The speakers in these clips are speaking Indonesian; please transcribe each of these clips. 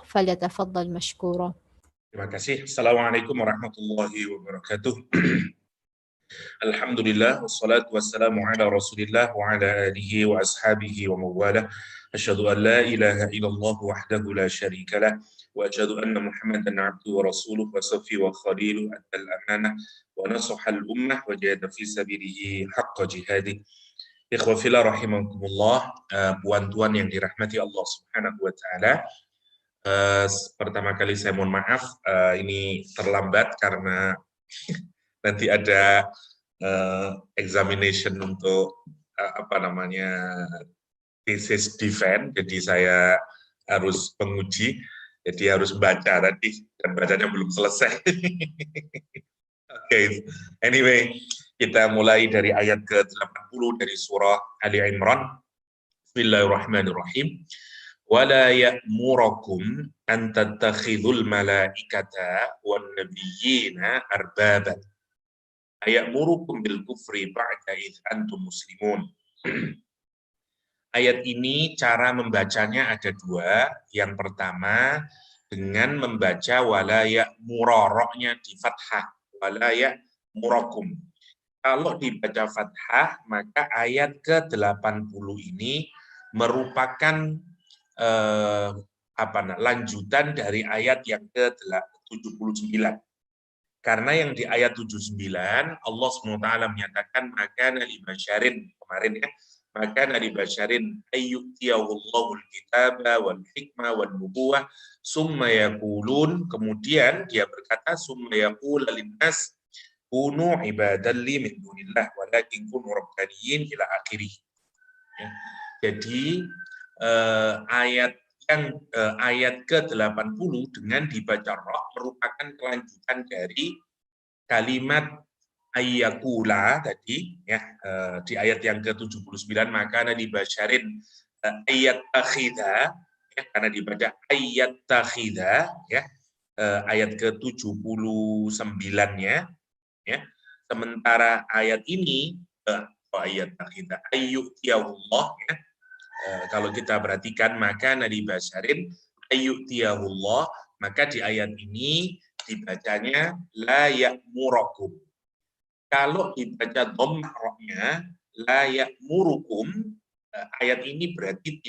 فليتفضل مشكورا. Terima kasih. Assalamualaikum warahmatullahi wabarakatuh. Alhamdulillah, wassalatu wassalamu ala rasulillah wa ala alihi wa ashabihi wa mawalah. Asyhadu an la ilaha illallah wahdahu la syarika lah wa asyhadu anna Muhammadan abduhu wa rasuluh wa safiyyuhu wa khaliluhu addal amanah wa nasaha al ummah wa jahada fi sabilihi haqqa jihadih. Ikhwa fillah rahimakumullah, puan-tuan yang dirahmati Allah Subhanahu wa taala. Pertama kali saya mohon maaf, ini terlambat karena nanti ada examination untuk thesis defense, jadi saya harus menguji, jadi harus baca tadi dan bacanya belum selesai. Okay. Anyway, kita mulai dari ayat ke-80 dari surah Ali Imran. Bismillahirrahmanirrahim. وَلَا يَأْمُرَكُمْ أَنْ تَتَّخِذُوا الْمَلَائِكَةَ وَالنَّبِيِّينَ أَرْبَابًا أَيَأْمُرُكُمْ بِالْكُفْرِ بَعْدَ إِذْ أَنْتُمْ مُسْلِمُونَ. Ayat ini cara membacanya ada dua. Yang pertama dengan membaca wala ya'mura, roknya di fathah, wala ya'murakum. Kalau dibaca fathah, maka ayat ke-80 ini merupakan lanjutan dari ayat yang ke-79. Karena yang di ayat 79 Allah SWT menyatakan maka nabi basyarin kemarin ya, maka nabi basyarin ayyutiyahullahu alkitaba wal hikmah wal nubuwah summa yaqulun, kemudian dia berkata summa yaqul linnas kunu ibadan li min dunillah walakin kunu rabbaniyin ila akhirih. Ya. Jadi ayat ke-80 dengan dibaca roh merupakan kelanjutan dari kalimat ayyakula tadi ya, di ayat yang ke-79 maka nabi basyarin ayat takhida ya, karena dibaca ayat takhida ya, ayat ke-79-nya ya. Sementara ayat ini ayat takhida ayyutiyahullah ya, kalau kita perhatikan maka nabi basyarin ayyutiyahullah, maka di ayat ini dibacanya la ya'murakum. Kalau dibaca dhammah rohnya la ya'murukum, ayat ini berarti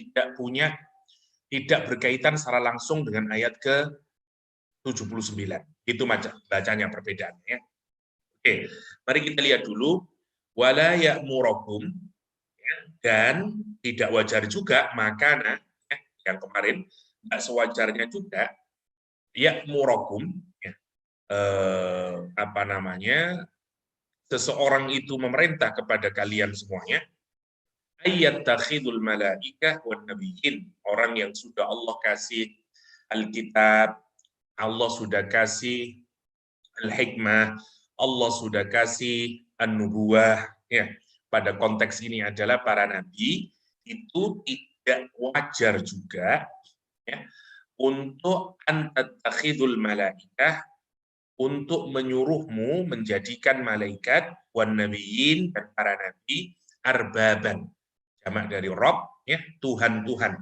tidak berkaitan secara langsung dengan ayat ke-79. Itu bacanya perbedaannya. Oke, mari kita lihat dulu wala ya'murakum. Dan tidak wajar juga makana yang kemarin tidak sewajarnya juga ya'murakum ya, seseorang itu memerintah kepada kalian semuanya ayyattakhidul malaikah wan nabiyyin, orang yang sudah Allah kasih Alkitab, Allah sudah kasih al-hikmah, Allah sudah kasih an-nubuwah ya. Pada konteks ini adalah para nabi, itu tidak wajar juga ya, untuk antattakhidul malaikah, untuk menyuruhmu menjadikan malaikat wan nabiyyin dan para nabi arbaban, jamak dari Rabb ya, Tuhan-Tuhan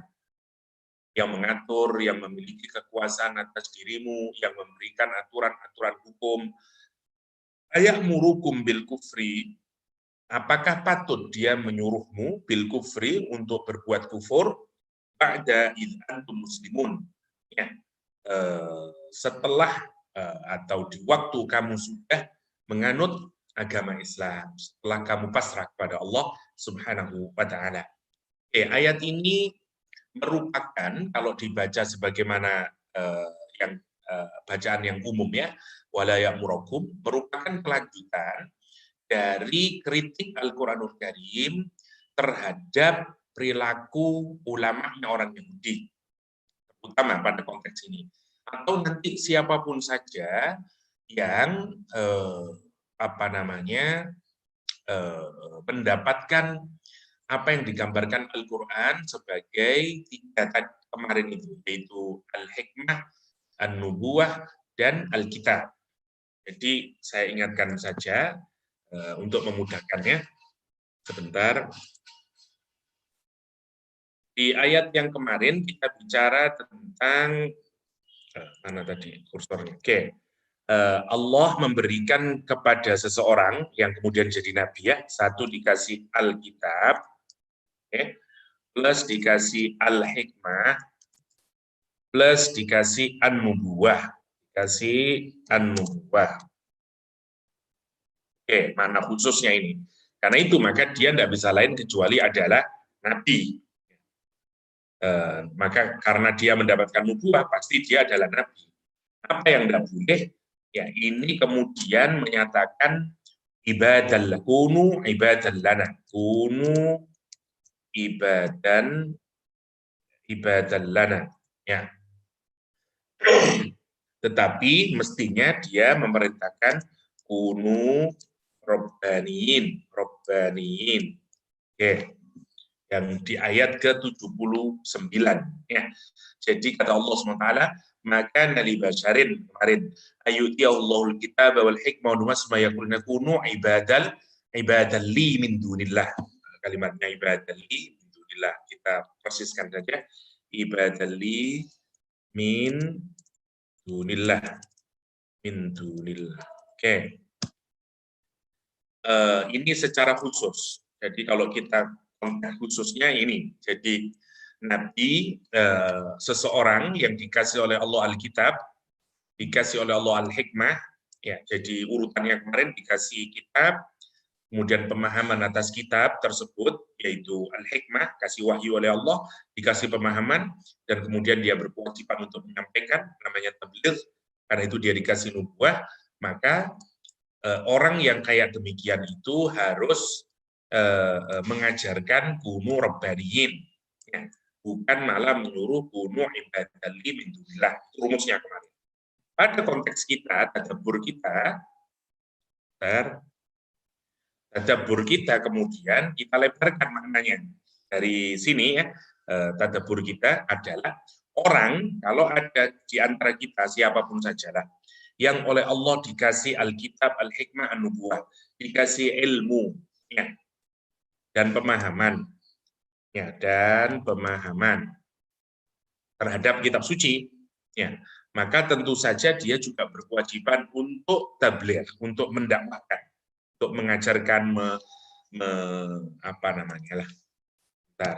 yang mengatur, yang memiliki kekuasaan atas dirimu, yang memberikan aturan-aturan hukum. Aya'murukum bil kufri, apakah patut dia menyuruhmu bil kufri untuk berbuat kufur ba'da idz antum muslimun ya, setelah atau di waktu kamu sudah menganut agama Islam, setelah kamu pasrah kepada Allah Subhanahu wa taala. Ayat ini merupakan kalau dibaca sebagaimana yang bacaan yang umum ya, wala ya'murakum, merupakan kelanjutan dari kritik Al-Quranul Karim terhadap perilaku ulamanya orang Yahudi, terutama pada konteks ini, atau nanti siapapun saja yang mendapatkan apa yang digambarkan Al-Quran sebagai tiga kemarin itu, yaitu Al-Hikmah, An-Nubuwah, dan Al-Kitab. Jadi saya ingatkan saja untuk memudahkannya sebentar. Di ayat yang kemarin kita bicara tentang mana tadi kursornya? Oke. Allah memberikan kepada seseorang yang kemudian jadi nabi ya, satu dikasih Alkitab, okay, plus dikasih Al-Hikmah, plus dikasih An-Nubuwah, dikasih An-Nubuwah. Oke, mana khususnya ini? Karena itu maka dia tidak bisa lain kecuali adalah nabi. Maka karena dia mendapatkan nubuwah, pasti dia adalah nabi. Apa yang tidak boleh? Ya, ini kemudian menyatakan ibadal kunu ibadan lana. Kunu ibadan lana. Ya. Tetapi mestinya dia memerintahkan kunu robbaniin. Oke. Yang di ayat ke-79 ya. Jadi kata Allah SWT, maka nali basyarin kemarin ayuti Allahul kitab wal hikmah wa nusma yakuluna kunu ibadal li min dunillah. Kalimatnya ibadal li min dunillah kita persiskan saja, ibadal li min dunillah. Oke. Ini secara khusus. Jadi kalau kita khususnya ini, jadi Nabi seseorang yang dikasih oleh Allah Alkitab, dikasih oleh Allah Al-Hikmah, ya, jadi urutannya kemarin dikasih kitab, kemudian pemahaman atas kitab tersebut, yaitu Al-Hikmah, kasih wahyu oleh Allah, dikasih pemahaman, dan kemudian dia berkewajiban untuk menyampaikan, namanya tabligh, karena itu dia dikasih nubuah, maka orang yang kayak demikian itu harus mengajarkan kunu rabbaniyin, ya. Bukan malah menyuruh kunu ibadalli min dunillah. Rumusnya kemarin. Pada konteks kita, tadabbur kita kemudian kita lebarkan maknanya. Dari sini ya, tadabbur kita adalah orang, kalau ada di antara kita siapapun sajalah yang oleh Allah dikasih Alkitab, Al-Hikmah, An-Nubuwah, dikasih ilmu, ya, dan pemahaman, ya, dan pemahaman terhadap kitab suci, ya, maka tentu saja dia juga berkewajiban untuk tabligh, untuk mendakwahkan, untuk mengajarkan, apa namanya lah. Bentar.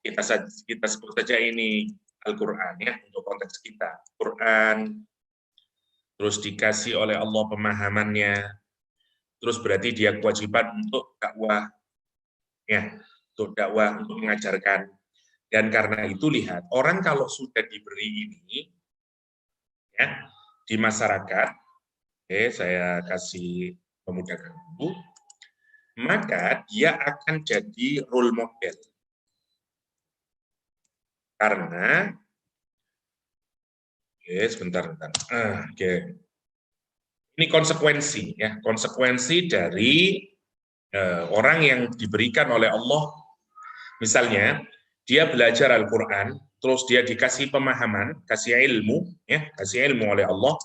Kita sebut saja ini Al-Qur'an ya untuk konteks kita. Quran, terus dikasih oleh Allah pemahamannya, terus berarti dia kewajiban untuk dakwah, ya, untuk dakwah, untuk mengajarkan. Dan karena itu lihat, orang kalau sudah diberi ini, ya, di masyarakat, oke, saya kasih memudahkan dulu, maka dia akan jadi role model. Karena, oke, sebentar. Oke. Ini konsekuensi, ya, konsekuensi dari orang yang diberikan oleh Allah. Misalnya, dia belajar Al-Quran, terus dia dikasih pemahaman, kasih ilmu, ya, kasih ilmu oleh Allah,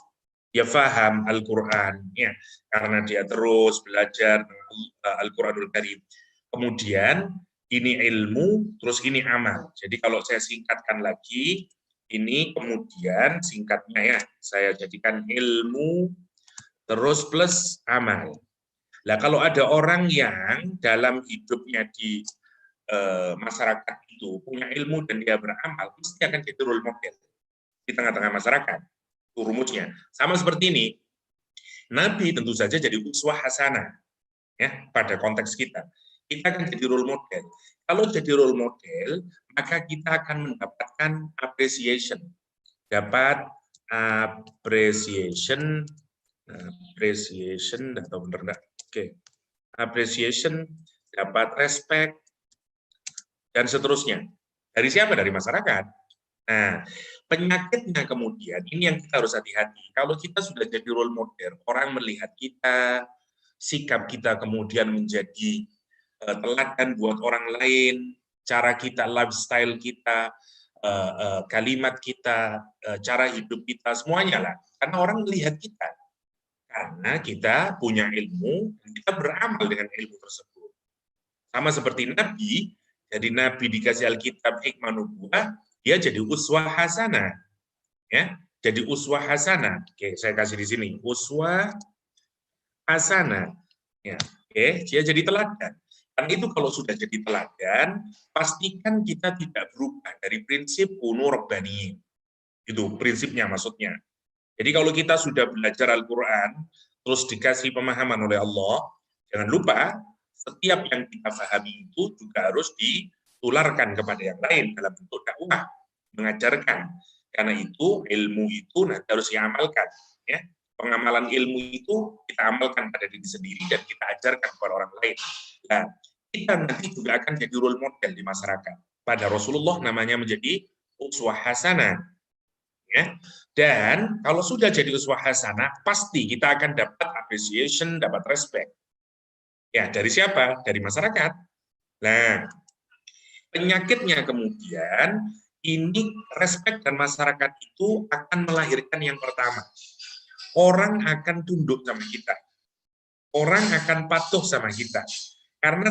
dia faham Al-Quran, ya, karena dia terus belajar Al-Quranul Karim. Kemudian ini ilmu, terus ini amal. Jadi kalau saya singkatkan lagi, ini kemudian singkatnya ya, saya jadikan ilmu, terus plus amal. Nah, kalau ada orang yang dalam hidupnya di masyarakat itu punya ilmu dan dia beramal, pasti akan jadi role model di tengah-tengah masyarakat. Itu rumusnya. Sama seperti ini, Nabi tentu saja jadi uswah hasanah ya pada konteks kita. Kita akan jadi role model. Kalau jadi role model, maka kita akan mendapatkan appreciation. Dapat appreciation atau benar enggak? Oke. Appreciation, dapat respect, dan seterusnya. Dari siapa? Dari masyarakat. Nah, penyakitnya kemudian, ini yang kita harus hati-hati. Kalau kita sudah jadi role model, orang melihat kita, sikap kita kemudian menjadi teladan buat orang lain, cara kita, lifestyle kita, kalimat kita, cara hidup kita, semuanya lah. Karena orang melihat kita. Karena kita punya ilmu, dan kita beramal dengan ilmu tersebut. Sama seperti Nabi, Jadi Nabi dikasih Alkitab, hikmah, nubuwah, dia jadi uswah hasanah. Ya, jadi uswah hasanah. Oke, saya kasih di sini. Uswah hasanah. Ya, oke, dia jadi teladan. Dan itu kalau sudah jadi teladan, pastikan kita tidak berubah dari prinsip kunu rabbaniyin. Itu prinsipnya maksudnya. Jadi kalau kita sudah belajar Al-Quran, terus dikasih pemahaman oleh Allah, jangan lupa setiap yang kita pahami itu juga harus ditularkan kepada yang lain dalam bentuk dakwah, mengajarkan. Karena itu ilmu itu nanti harus diamalkan. Ya. Pengamalan ilmu itu kita amalkan pada diri sendiri dan kita ajarkan kepada orang lain. Nah, kita nanti juga akan jadi role model di masyarakat. Pada Rasulullah namanya menjadi uswah hasanah. Ya. Dan kalau sudah jadi uswah hasanah, pasti kita akan dapat appreciation, dapat respect. Ya, dari siapa? Dari masyarakat. Nah, penyakitnya kemudian, ini respect dan masyarakat itu akan melahirkan yang pertama. Orang akan tunduk sama kita. Orang akan patuh sama kita. Karena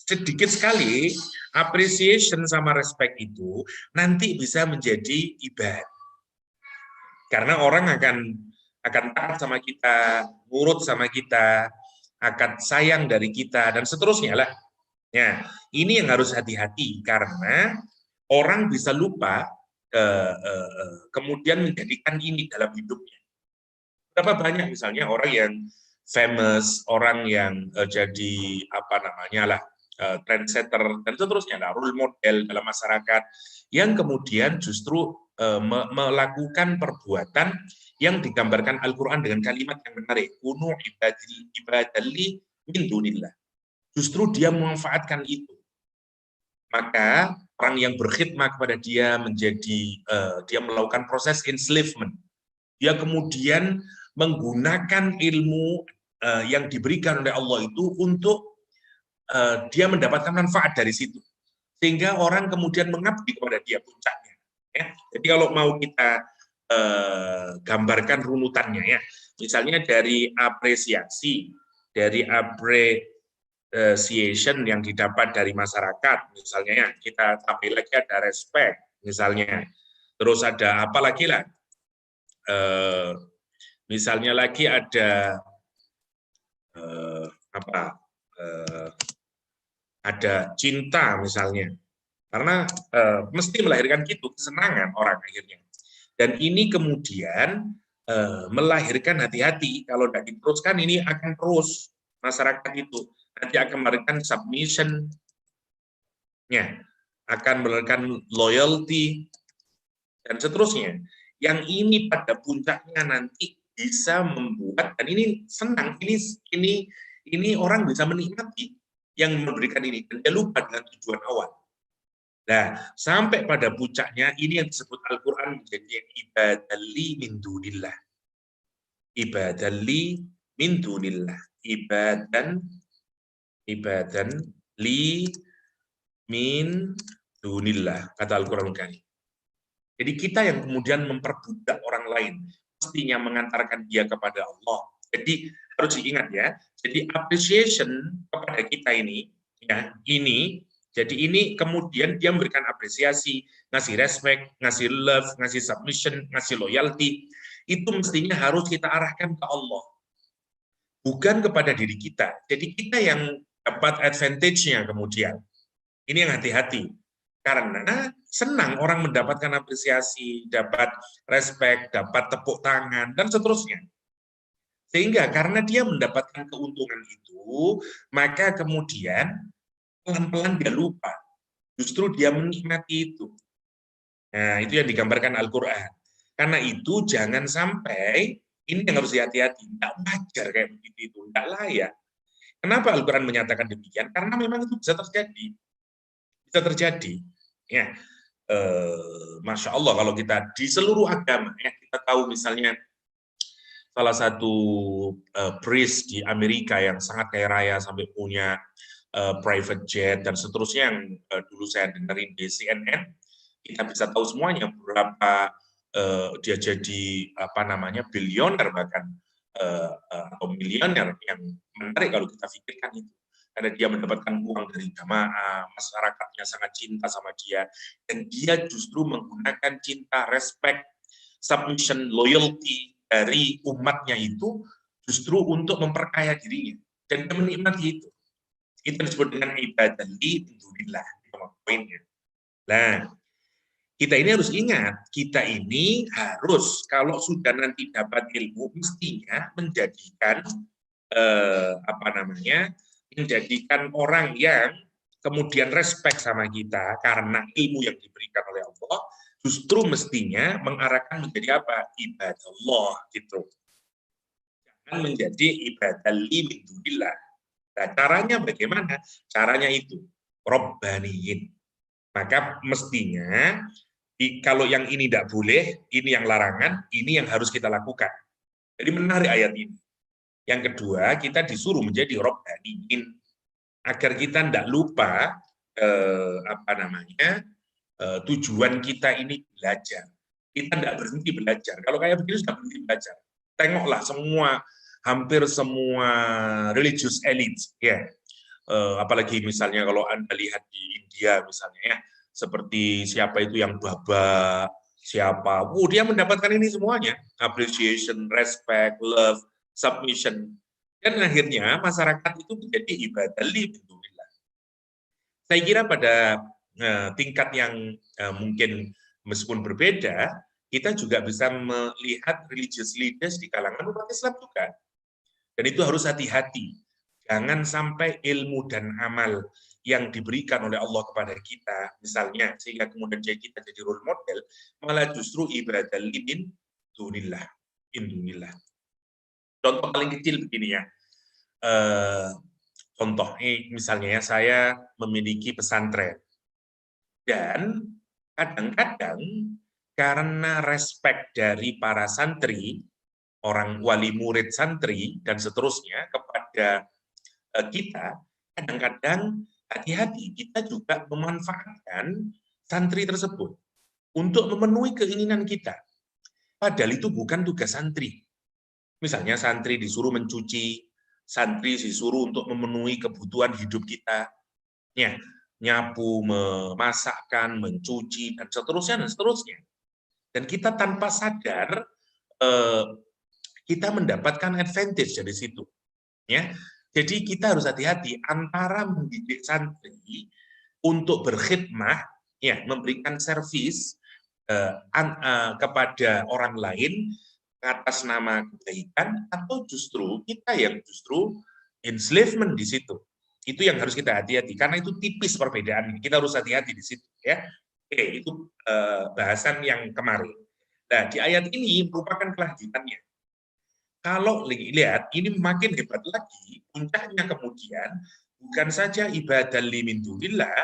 sedikit sekali appreciation sama respect itu nanti bisa menjadi ibadah. Karena orang akan taat sama kita, nurut sama kita, akan sayang dari kita, dan seterusnya lah. Ya, ini yang harus hati-hati, karena orang bisa lupa, kemudian menjadikan ini dalam hidupnya. Berapa banyak misalnya orang yang famous, orang yang jadi apa namanya lah, trendsetter, dan seterusnya, lah, role model dalam masyarakat, yang kemudian justru melakukan perbuatan yang digambarkan Al-Quran dengan kalimat yang menarik, kunu ibadalli min dunillah. Justru dia memanfaatkan itu. Maka orang yang berkhidmat kepada dia menjadi, dia melakukan proses enslavement. Dia kemudian menggunakan ilmu yang diberikan oleh Allah itu untuk dia mendapatkan manfaat dari situ. Sehingga orang kemudian mengabdi kepada dia, puncaknya. Ya. Jadi kalau mau kita gambarkan runutannya, ya, misalnya dari apresiasi, dari appreciation yang didapat dari masyarakat, misalnya ya, kita tambah lagi ada respect, misalnya, terus ada apa lagi lah, misalnya lagi ada ada cinta misalnya. Karena mesti melahirkan gitu, kesenangan orang akhirnya. Dan ini kemudian melahirkan hati-hati, kalau tidak diteruskan ini akan terus masyarakat itu. Nanti akan melahirkan submission, akan melahirkan loyalty, dan seterusnya. Yang ini pada puncaknya nanti bisa membuat, dan ini senang, ini orang bisa menikmati yang memberikan ini, dan dia lupa dengan tujuan awal. Nah, sampai pada puncaknya ini yang disebut Al-Quran menjadi ibadalli min dunillah. Ibadalli min dunillah. Ibadan li min dunillah, kata Al-Quran Karim. Jadi kita yang kemudian memperbudak orang lain, pastinya mengantarkan dia kepada Allah. Jadi harus diingat ya, jadi appreciation kepada kita ini, ya, jadi ini kemudian dia memberikan apresiasi, ngasih respect, ngasih love, ngasih submission, ngasih loyalty, itu mestinya harus kita arahkan ke Allah, bukan kepada diri kita. Jadi kita yang dapat advantage-nya kemudian. Ini yang hati-hati. Karena senang orang mendapatkan apresiasi, dapat respect, dapat tepuk tangan, dan seterusnya. Sehingga karena dia mendapatkan keuntungan itu, maka kemudian pelan-pelan dia lupa. Justru dia menikmati itu. Nah, itu yang digambarkan Al-Quran. Karena itu jangan sampai, ini yang harus hati-hati, tidak wajar kayak begitu itu, tidak layak. Kenapa Al-Quran menyatakan demikian? Karena memang itu bisa terjadi. Bisa terjadi. Ya, Masya Allah kalau kita di seluruh agama, ya, kita tahu misalnya salah satu priest di Amerika yang sangat kaya raya sampai punya private jet dan seterusnya, yang dulu saya dengerin di CNN, kita bisa tahu semuanya berapa dia jadi apa namanya bilioner bahkan atau miliuner, yang menarik kalau kita pikirkan itu. karena dia mendapatkan uang dari jamaah, masyarakatnya sangat cinta sama dia, dan dia justru menggunakan cinta, respect, submission, loyalty dari umatnya itu justru untuk memperkaya dirinya, dan dia menikmati itu. Itu disebut dengan ibadah lillah, poinnya. Nah, kita ini harus ingat, kita ini harus kalau sudah nanti dapat ilmu, mestinya menjadikan menjadikan orang yang kemudian respect sama kita karena ilmu yang diberikan oleh Allah, justru mestinya mengarahkan menjadi apa? Ibadah Allah, gitu. Jangan menjadi ibadah lillah. Nah, caranya bagaimana? Caranya itu robbaniyin. Maka mestinya kalau yang ini tidak boleh, ini yang larangan, ini yang harus kita lakukan. Jadi menarik ayat ini. Yang kedua, kita disuruh menjadi robbaniyin agar kita tidak lupa tujuan kita ini belajar. Kita tidak berhenti belajar. Kalau kayak begini sudah berhenti belajar. Tengoklah hampir semua religious elite, ya. Apalagi misalnya kalau Anda lihat di India misalnya, ya, seperti siapa itu yang Baba, siapa, dia mendapatkan ini semuanya, appreciation, respect, love, submission, dan akhirnya masyarakat itu menjadi ibadah lillah. Saya kira pada tingkat yang mungkin meskipun berbeda, kita juga bisa melihat religious leaders di kalangan umat Islam juga. Dan itu harus hati-hati. Jangan sampai ilmu dan amal yang diberikan oleh Allah kepada kita, misalnya, sehingga kemudian kita jadi role model, malah justru ibadah lillah, indunillah. Contoh paling kecil begini ya. Contoh, misalnya ya, saya memiliki pesantren. Dan kadang-kadang karena respect dari para santri, orang wali murid santri, dan seterusnya kepada kita, kadang-kadang hati-hati kita juga memanfaatkan santri tersebut untuk memenuhi keinginan kita. Padahal itu bukan tugas santri. Misalnya santri disuruh mencuci, santri disuruh untuk memenuhi kebutuhan hidup kita, ya, nyapu, memasakkan, mencuci, dan seterusnya, dan seterusnya. Dan kita tanpa sadar, kita mendapatkan advantage dari situ. Ya, jadi kita harus hati-hati antara mendidik santri untuk berkhidmah, ya, memberikan servis kepada orang lain atas nama kebaikan, atau justru kita yang justru enslavement di situ. Itu yang harus kita hati-hati, karena itu tipis perbedaan. Kita harus hati-hati di situ, ya. Oke, itu bahasan yang kemarin. Nah, di ayat ini merupakan kelanjutannya. Kalau lihat, ini makin hebat lagi, puncaknya kemudian bukan saja ibadah min dunillah,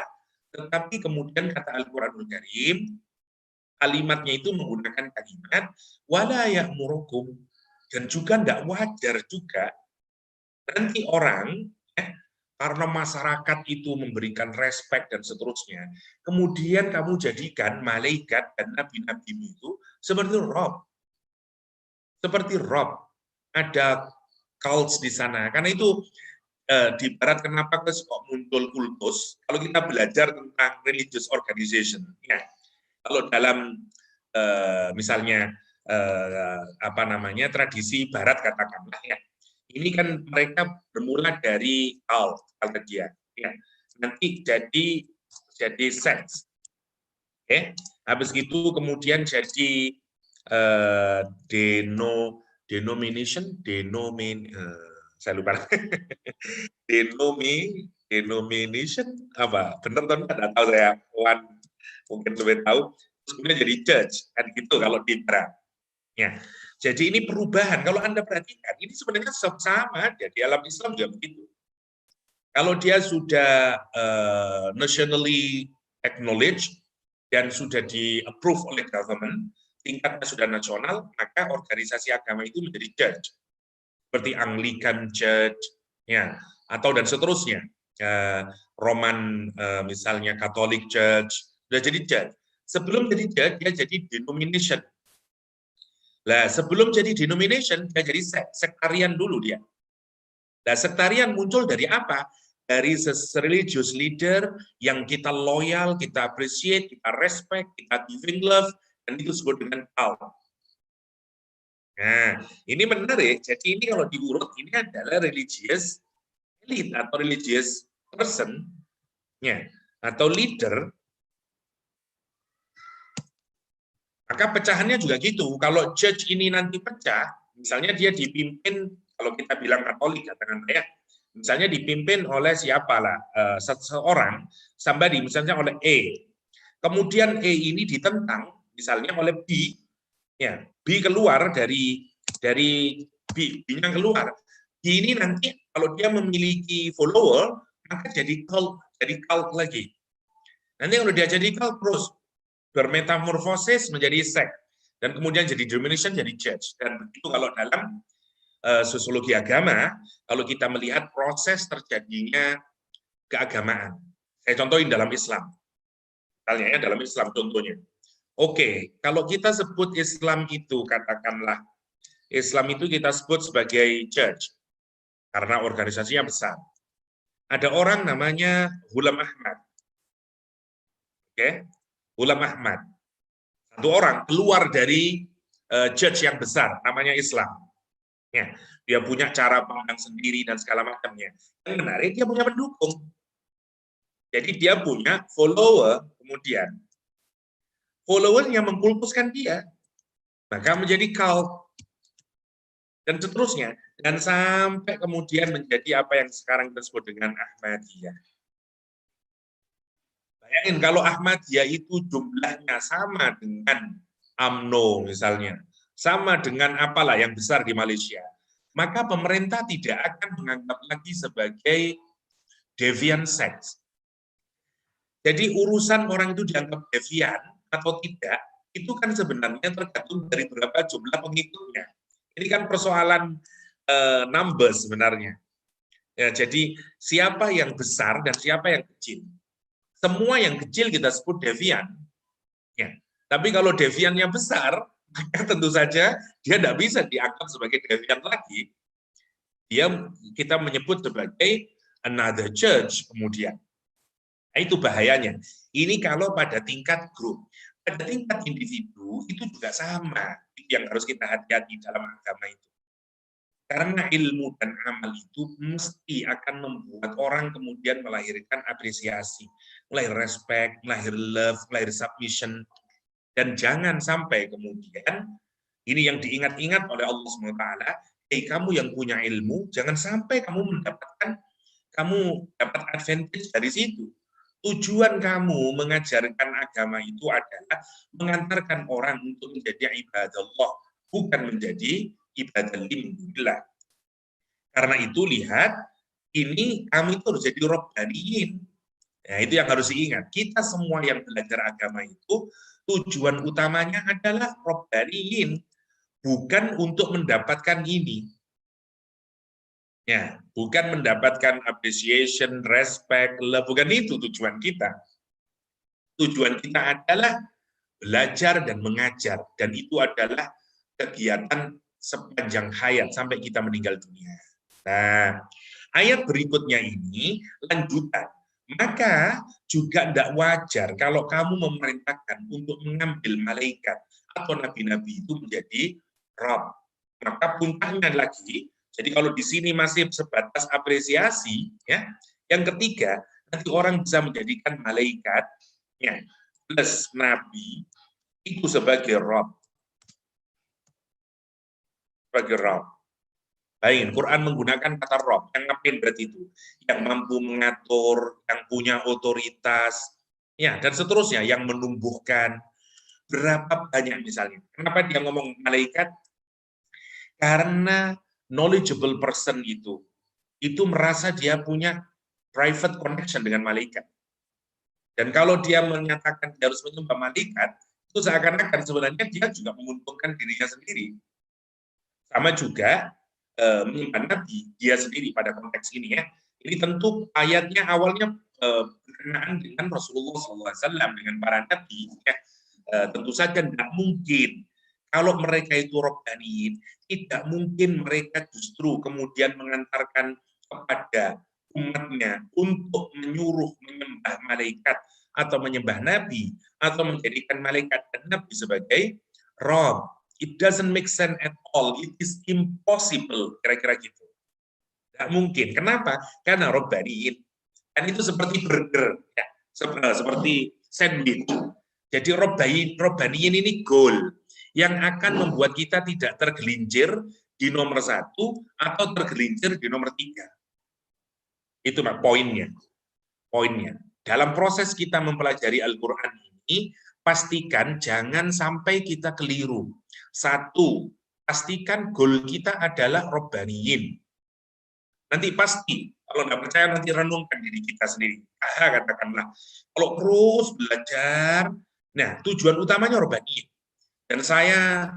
tetapi kemudian kata Al-Quranul Karim, kalimatnya itu menggunakan kalimat wala ya'murukum, dan juga tidak wajar juga nanti orang, karena masyarakat itu memberikan respect dan seterusnya, kemudian kamu jadikan malaikat dan nabi-nabi itu seperti Rob. Seperti Rob. Ada cults di sana. Karena itu di barat kenapa kok muncul kultus? Kalau kita belajar tentang religious organization, ya, kalau dalam misalnya tradisi barat katakanlah, ya, ini kan mereka bermula dari cult dia, ya, nanti jadi seks, habis itu kemudian jadi saya lupa denomination apa benar atau enggak tahu saya, mungkin lebih tahu, terus kemudian jadi church kan gitu kalau di barat, ya. Jadi ini perubahan, kalau Anda perhatikan ini sebenarnya sama di alam Islam juga begitu. Kalau dia sudah nationally acknowledged dan sudah di-approve oleh government, tingkatnya sudah nasional, maka organisasi agama itu menjadi church. Seperti Anglican Church, ya, atau dan seterusnya. Roman misalnya Catholic Church, sudah jadi church. Sebelum jadi church, dia jadi denomination. Nah, sebelum jadi denomination, dia jadi sektarian dulu dia. Nah, sektarian muncul dari apa? dari religious leader yang kita loyal, kita appreciate, kita respect, kita giving love, dan itu disebut dengan cult. Nah, ini menarik. Jadi ini kalau diurut, ini adalah religious elite atau religious person, ya, atau leader. Maka pecahannya juga gitu. Kalau church ini nanti pecah, misalnya dia dipimpin, kalau kita bilang Katolik, katakan ya, misalnya dipimpin oleh siapalah, seseorang, somebody, misalnya oleh E. Kemudian E ini ditentang, misalnya oleh B, ya, B keluar dari B, B-nya keluar. B ini nanti kalau dia memiliki follower, maka jadi cult lagi. Nanti kalau dia jadi cult terus bermetamorfosis menjadi sect, dan kemudian jadi denomination, jadi church. Dan begitu kalau dalam sosiologi agama, kalau kita melihat proses terjadinya keagamaan. Saya contohin dalam Islam. Misalnya ya, dalam Islam contohnya. Oke, kalau kita sebut Islam itu, katakanlah, Islam itu kita sebut sebagai church, karena organisasinya besar. Ada orang namanya Ghulam Ahmad. Oke, Ghulam Ahmad. Satu orang keluar dari church yang besar, namanya Islam. Ya, dia punya cara pandang sendiri dan segala macamnya. Yang menarik, dia punya pendukung. Jadi dia punya follower, kemudian followernya mengkultuskan dia, maka menjadi cult, dan seterusnya. Dan sampai kemudian menjadi apa yang sekarang disebut dengan Ahmadiyah. Bayangin kalau Ahmadiyah itu jumlahnya sama dengan UMNO misalnya, sama dengan apalah yang besar di Malaysia, maka pemerintah tidak akan menganggap lagi sebagai deviant sect. Jadi urusan orang itu dianggap devian atau tidak, itu kan sebenarnya tergantung dari berapa jumlah pengikutnya. Ini kan persoalan numbers sebenarnya. Ya, jadi siapa yang besar dan siapa yang kecil. Semua yang kecil kita sebut devian. Ya. Tapi kalau deviannya besar, maka tentu saja dia tidak bisa dianggap sebagai devian lagi. Kita menyebut sebagai another church kemudian. Nah, itu bahayanya. Ini kalau pada tingkat grup. Pada tingkat individu itu juga sama. Itu yang harus kita hati-hati dalam agama itu. Karena ilmu dan amal itu mesti akan membuat orang kemudian melahirkan apresiasi, melahir respect, melahir love, melahir submission. Dan jangan sampai kemudian, ini yang diingat-ingat oleh Allah SWT, kamu yang punya ilmu, jangan sampai kamu dapat advantage dari situ. Tujuan kamu mengajarkan agama itu adalah mengantarkan orang untuk menjadi ibadah Allah, bukan menjadi ibadah lillah. Karena itu lihat, ini kami itu harus jadi robbaniyin. Nah, itu yang harus diingat. Kita semua yang belajar agama itu tujuan utamanya adalah robbaniyin, bukan untuk mendapatkan ini. Ya, bukan mendapatkan appreciation, respect, love, bukan itu tujuan kita. Tujuan kita adalah belajar dan mengajar, dan itu adalah kegiatan sepanjang hayat sampai kita meninggal dunia. Nah, ayat berikutnya ini lanjutan. Maka juga tidak wajar kalau kamu memerintahkan untuk mengambil malaikat atau nabi-nabi itu menjadi Rob. Maka puncaknya lagi, jadi kalau di sini masih sebatas apresiasi, ya. Yang ketiga, nanti orang bisa menjadikan malaikat ya, plus nabi itu sebagai Rob. Sebagai Rob. Baik, Quran menggunakan kata Rob, yang ngapain berarti itu? Yang mampu mengatur, yang punya otoritas, ya, dan seterusnya, yang menumbuhkan. Berapa banyak misalnya. Kenapa dia ngomong malaikat? Karena knowledgeable person itu merasa dia punya private connection dengan malaikat. Dan kalau dia menyatakan dia harus menyembah malaikat, itu seakan-akan sebenarnya dia juga menguntungkan dirinya sendiri. Sama juga menyembah Nabi, dia sendiri pada konteks ini ya. Ini tentu ayatnya awalnya berkenaan dengan Rasulullah SAW, dengan para Nabi. Ya. Tentu saja tidak mungkin, kalau mereka itu robbaniyin, tidak mungkin mereka justru kemudian mengantarkan kepada umatnya untuk menyuruh menyembah malaikat atau menyembah nabi atau menjadikan malaikat dan nabi sebagai Rob. It doesn't make sense at all. It is impossible. Kira-kira gitu. Tidak mungkin. Kenapa? Karena Robbaniin. Dan itu seperti burger. Ya. Seperti sandwich. Jadi Robbaniin ini goal yang akan membuat kita tidak tergelincir di nomor 1 atau tergelincir di nomor 3. Itu poinnya. Dalam proses kita mempelajari Al-Quran ini, pastikan jangan sampai kita keliru. 1, pastikan goal kita adalah Robbaniyin. Nanti pasti, kalau nggak percaya nanti renungkan diri kita sendiri. Katakanlah, kalau terus belajar, nah tujuan utamanya Robbaniyin. Dan saya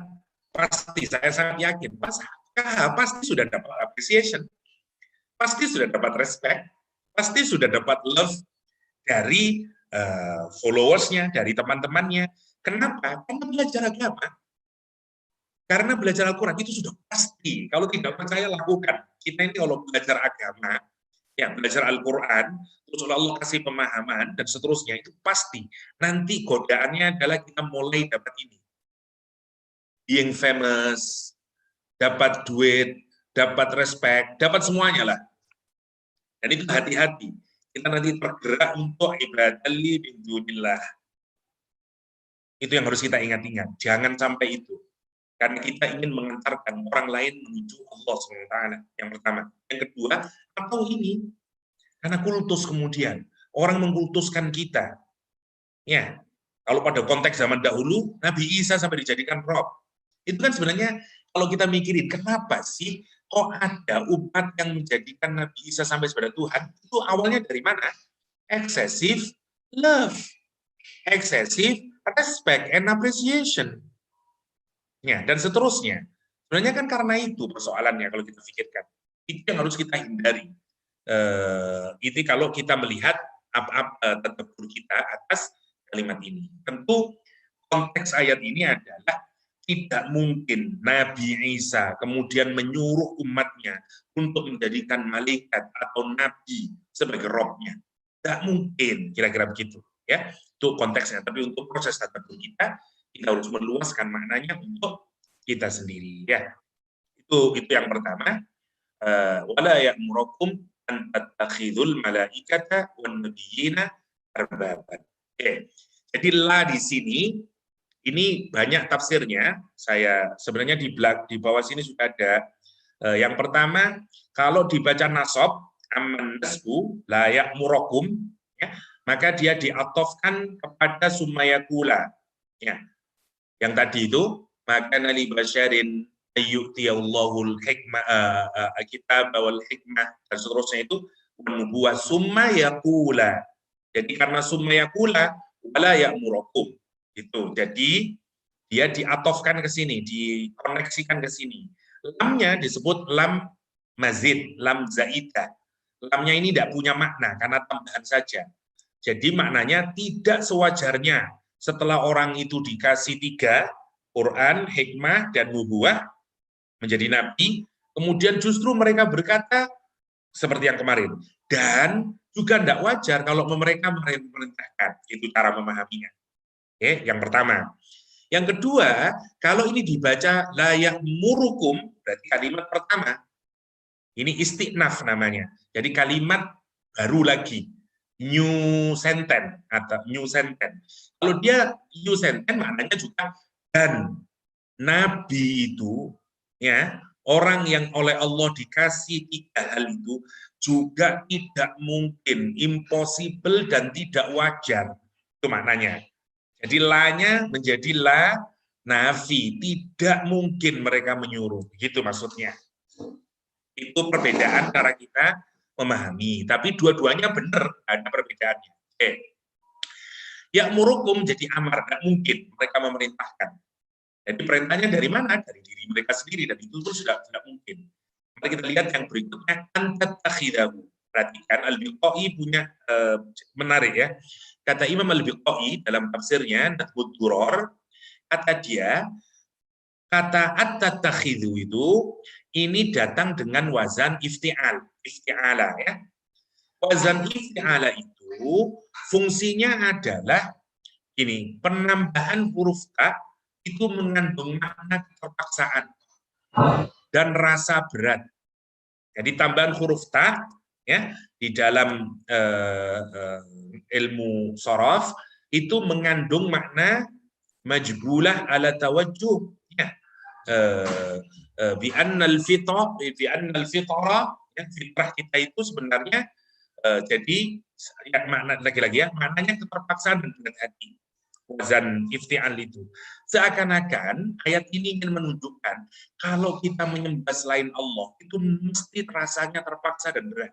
sangat yakin, pasti sudah dapat appreciation, pasti sudah dapat respect, pasti sudah dapat love dari followersnya, dari teman-temannya. Kenapa? Karena belajar agama. Karena belajar Al-Quran itu sudah pasti. Kalau tidak percaya, lakukan. Kita ini kalau belajar agama, ya belajar Al-Quran, terus Allah kasih pemahaman, dan seterusnya, itu pasti. Nanti godaannya adalah kita mulai dapat ini. Being famous, dapat duit, dapat respect, dapat semuanya lah. Dan itu hati-hati. Kita nanti tergerak untuk ibadah min dunillah. Itu yang harus kita ingat-ingat. Jangan sampai itu. Karena kita ingin mengantarkan orang lain menuju Allah SWT. Yang pertama. Yang kedua, atau ini. Karena kultus kemudian. Orang mengkultuskan kita. Ya, kalau pada konteks zaman dahulu, Nabi Isa sampai dijadikan Rob. Itu kan sebenarnya, kalau kita mikirin, kenapa sih kok ada umat yang menjadikan Nabi Isa sampai sebagai Tuhan? Itu awalnya dari mana? Excessive love. Excessive respect and appreciation. Ya, dan seterusnya. Sebenarnya kan karena itu persoalannya kalau kita pikirkan. Itu yang harus kita hindari. Itu kalau kita melihat tadabbur kita atas kalimat ini. Tentu konteks ayat ini adalah tidak mungkin Nabi Isa kemudian menyuruh umatnya untuk menjadikan malaikat atau nabi sebagai robnya. Tidak mungkin, kira-kira begitu. Ya, itu konteksnya. Tapi untuk proses tadabbur kita harus meluaskan maknanya untuk kita sendiri. Ya, itu yang pertama. Wala ya'murukum an tattakhidul malaikata wan nabiyina arbaban. Jadi la di sini ini banyak tafsirnya. Saya sebenarnya di bawah sini sudah ada. Yang pertama, kalau dibaca nasab aman nasbu la ya'murukum, ya, maka dia diatofkan kepada sumayakula. Ya. Yang tadi itu, maka nali basyarin ayyutiyallahul hikmah kitab wal hikmah dan seterusnya itu menubuah summa yaqula. Jadi karena summa yaqula wala ya'murukum. Itu. Jadi dia diatofkan ke sini, dikoneksikan ke sini. Lamnya disebut lam mazid, lam zaidah. Lamnya ini tidak punya makna karena tambahan saja. Jadi maknanya tidak sewajarnya setelah orang itu dikasih 3, Quran, hikmah, dan nubuah, menjadi nabi, kemudian justru mereka berkata seperti yang kemarin. Dan juga tidak wajar kalau mereka memerintahkan. Itu cara memahaminya. Oke, yang pertama. Yang kedua, kalau ini dibaca layak murukum, berarti kalimat pertama. Ini istiqnaf namanya. Jadi kalimat baru lagi. New sentence atau new sentence. Kalau dia new sentence maknanya juga dan nabi itu, ya, orang yang oleh Allah dikasih 3 hal itu juga tidak mungkin, impossible dan tidak wajar. Itu maknanya. Jadi la-nya menjadi la nafi, tidak mungkin mereka menyuruh. Gitu maksudnya. Itu perbedaan cara kita memahami. Tapi dua-duanya benar, ada perbedaannya. Oke. Ya'murukum jadi amar, tidak mungkin mereka memerintahkan. Jadi perintahnya dari mana? Dari diri mereka sendiri, dan itu sudah tidak mungkin. Mari kita lihat yang berikutnya, antattakhidahu. Perhatikan, Al-Biqai punya menarik ya. Kata Imam Al-Biqai dalam tafsirnya, Nadhud Duror, kata dia, kata at-tattakhidhu itu, ini datang dengan wazan ifti'al, ifti'ala ya. Wazan ifti'ala itu fungsinya adalah ini, penambahan huruf ta itu mengandung makna keterpaksaan dan rasa berat. Jadi tambahan huruf ta ya di dalam ilmu sorof itu mengandung makna majbulah ala tawajjuh ya. Bi annal fitra ya, fitrah kita itu sebenarnya jadi ya, makna lagi-lagi ya maknanya keterpaksaan dan berat hati. Wazan ifti'al itu seakan-akan ayat ini ingin menunjukkan kalau kita menyembah selain Allah itu mesti rasanya terpaksa dan berat.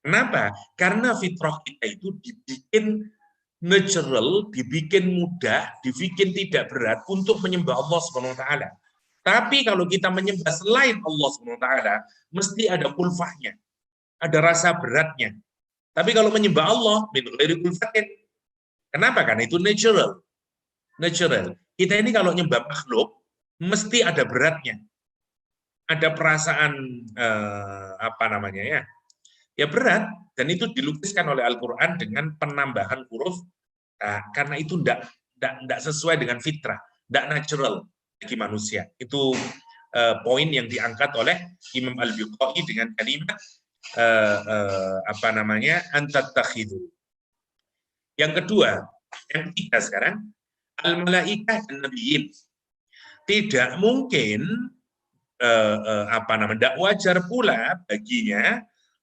Kenapa? Karena fitrah kita itu dibikin natural, dibikin mudah, dibikin tidak berat untuk menyembah Allah Subhanahu wa taala. Tapi kalau kita menyembah selain Allah Subhanahu wa taala, mesti ada kulfahnya, ada rasa beratnya. Tapi kalau menyembah Allah, min ghairi kulfatin. Kenapa? Karena itu natural. Natural. Kita ini kalau nyembah makhluk, mesti ada beratnya. Ada perasaan apa namanya ya? Ya berat, dan itu dilukiskan oleh Al-Quran dengan penambahan huruf. Nah, karena itu tidak sesuai dengan fitrah, tidak natural bagi manusia. Itu poin yang diangkat oleh Imam Al-Biqai dengan kalimat apa namanya antatakhidu. Yang kedua, yang ketiga sekarang, al-malaikah dan nabiyyin. Tidak mungkin apa namanya, tidak wajar pula baginya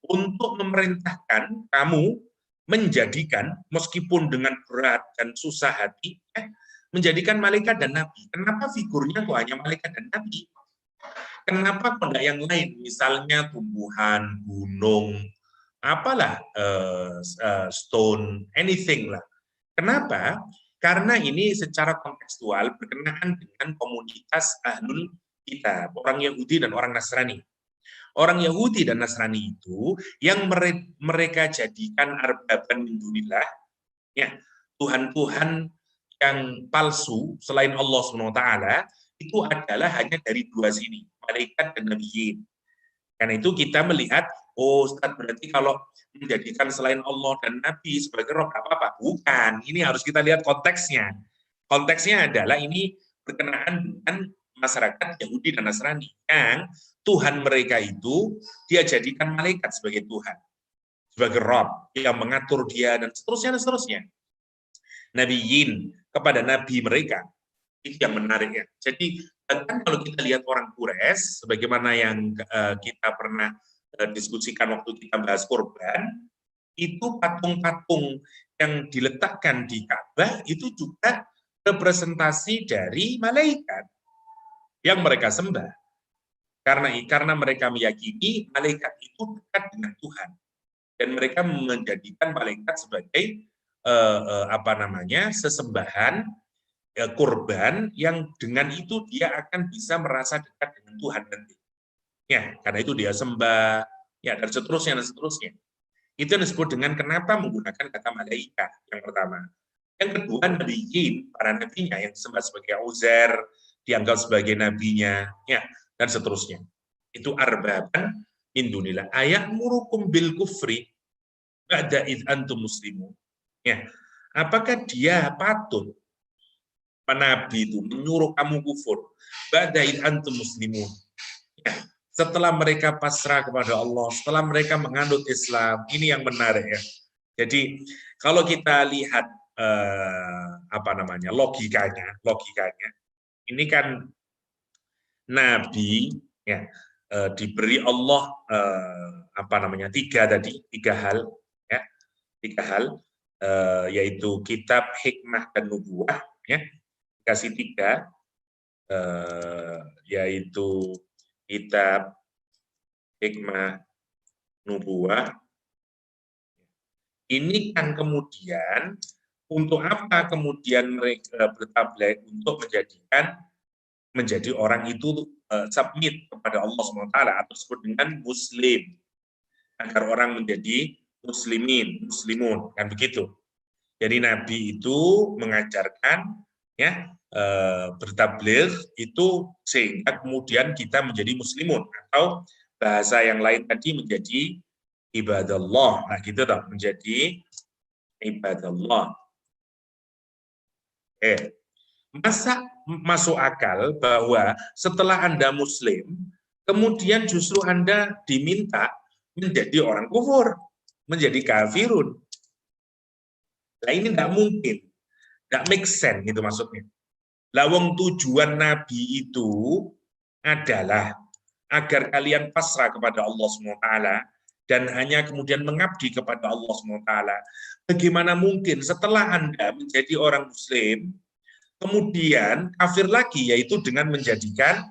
untuk memerintahkan kamu menjadikan meskipun dengan berat dan susah hati menjadikan malaikat dan nabi. Kenapa figurnya kok hanya malaikat dan nabi? Kenapa kok tidak yang lain? Misalnya tumbuhan, gunung, apalah stone, anything lah. Kenapa? Karena ini secara kontekstual berkenaan dengan komunitas ahlul kitab, orang Yahudi dan orang Nasrani. Orang Yahudi dan Nasrani itu yang mereka jadikan arbaban min dunillah, ya, Tuhan-Tuhan yang palsu selain Allah SWT, itu adalah hanya dari dua sini, malaikat dan nabiyin. Karena itu kita melihat, oh Ustaz, berarti kalau menjadikan selain Allah dan Nabi sebagai roh apa-apa. Bukan, ini harus kita lihat konteksnya. Konteksnya adalah ini berkenaan dengan masyarakat Yahudi dan Nasrani yang Tuhan mereka itu dia jadikan malaikat sebagai Tuhan, sebagai Rob yang mengatur dia dan seterusnya dan seterusnya. Nabiyin kepada nabi mereka, itu yang menarik ya. Jadi bahkan kalau kita lihat orang Quraisy, sebagaimana yang kita pernah diskusikan waktu kita bahas kurban, itu patung-patung yang diletakkan di Ka'bah itu juga representasi dari malaikat yang mereka sembah. Karena mereka meyakini malaikat itu dekat dengan Tuhan dan mereka menjadikan malaikat sebagai apa namanya sesembahan kurban yang dengan itu dia akan bisa merasa dekat dengan Tuhan nanti. Ya, karena itu dia sembah, ya dan seterusnya dan seterusnya. Itu yang disebut dengan kenapa menggunakan kata malaikat yang pertama. Yang kedua, nabiyin, para nabinya yang disembah sebagai Uzair, dianggap sebagai nabinya, ya dan seterusnya. Itu arbaban min dunillah. Ayamurukum bil kufri ba'da id antum muslimun. Ya, apakah dia patut Nabi itu menyuruh kamu kufur ba'daid antum muslimun ya, setelah mereka pasrah kepada Allah, setelah mereka menganut Islam. Ini yang menarik ya. Jadi kalau kita lihat apa namanya logikanya ini kan Nabi ya diberi Allah apa namanya tiga hal ya, yaitu kitab, hikmah dan nubuwah ya. Kasih tiga, yaitu kitab, hikmah, nubuwah. Ini kan kemudian untuk apa kemudian mereka bertabligh untuk menjadi orang itu submit kepada Allah SWT atau disebut dengan muslim, agar orang menjadi muslimun kan begitu. Jadi Nabi itu mengajarkan ya bertabligh itu sehingga kemudian kita menjadi muslimun, atau bahasa yang lain tadi menjadi ibadallah. Nah, gitu toh, menjadi ibadallah. Masa masuk akal bahwa setelah Anda Muslim, kemudian justru Anda diminta menjadi orang kufur, menjadi kafirun. Nah, ini tidak mungkin, tidak make sense gitu maksudnya. Lawang tujuan Nabi itu adalah agar kalian pasrah kepada Allah SWT dan hanya kemudian mengabdi kepada Allah SWT. Bagaimana mungkin setelah Anda menjadi orang Muslim, kemudian kafir lagi, yaitu dengan menjadikan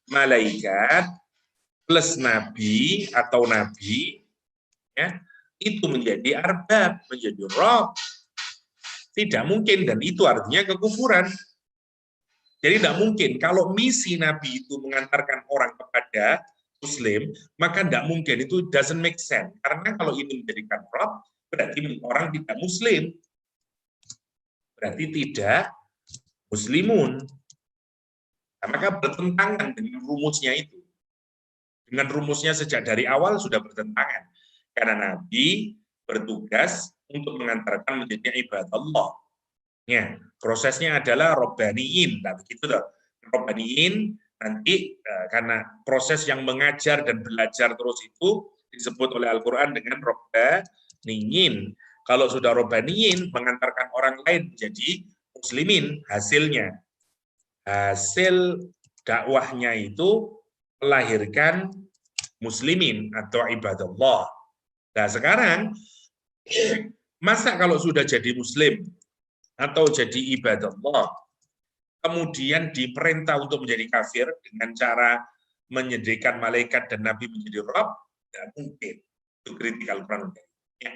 malaikat plus nabi atau nabi, ya, itu menjadi arbab, menjadi rob. Tidak mungkin, dan itu artinya kekufuran. Jadi tidak mungkin, kalau misi nabi itu mengantarkan orang kepada Muslim, maka tidak mungkin, itu doesn't make sense. Karena kalau ini menjadikan rob, berarti orang tidak Muslim. Berarti tidak muslimun. Nah, maka bertentangan dengan rumusnya itu. Dengan rumusnya sejak dari awal sudah bertentangan. Karena Nabi bertugas untuk mengantarkan menjadi ibadah Allah. Ya, prosesnya adalah robbaniin. Nah, begitu loh. Robbaniin nanti karena proses yang mengajar dan belajar terus itu disebut oleh Al-Quran dengan robbaniin. Kalau sudah robbaniin, mengantarkan orang lain menjadi muslimin, hasilnya. Hasil dakwahnya itu melahirkan muslimin atau ibadallah. Nah, sekarang masa kalau sudah jadi muslim atau jadi ibadallah, kemudian diperintah untuk menjadi kafir dengan cara menyediakan malaikat dan nabi menjadi rob, tidak mungkin. Itu kritik Al-Quran. Ya.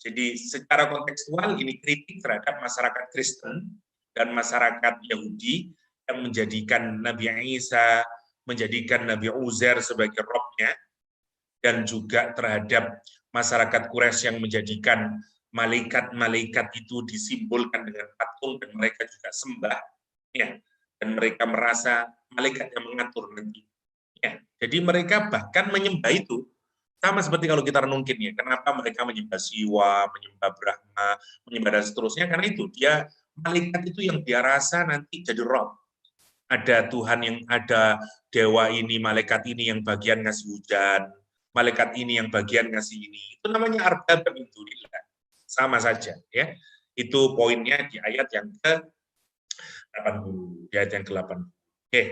Jadi secara kontekstual ini kritik terhadap masyarakat Kristen dan masyarakat Yahudi yang menjadikan Nabi Isa, menjadikan Nabi Uzair sebagai robnya, dan juga terhadap masyarakat Quraisy yang menjadikan malaikat-malaikat itu disimbolkan dengan patung dan mereka juga sembah, ya, dan mereka merasa malaikat yang mengatur nanti. Ya, jadi mereka bahkan menyembah itu sama seperti kalau kita renungkin ya, kenapa mereka menyembah Siwa, menyembah Brahma, menyembah dan seterusnya, karena itu dia malaikat itu yang dia rasa nanti jadi roh. Ada Tuhan yang ada dewa ini, malaikat ini yang bagian ngasih hujan, malaikat ini yang bagian ngasih ini. Itu namanya arbab min dunillah. Sama saja ya. Itu poinnya di ayat yang ke-80, di ayat yang ke-80. Oke.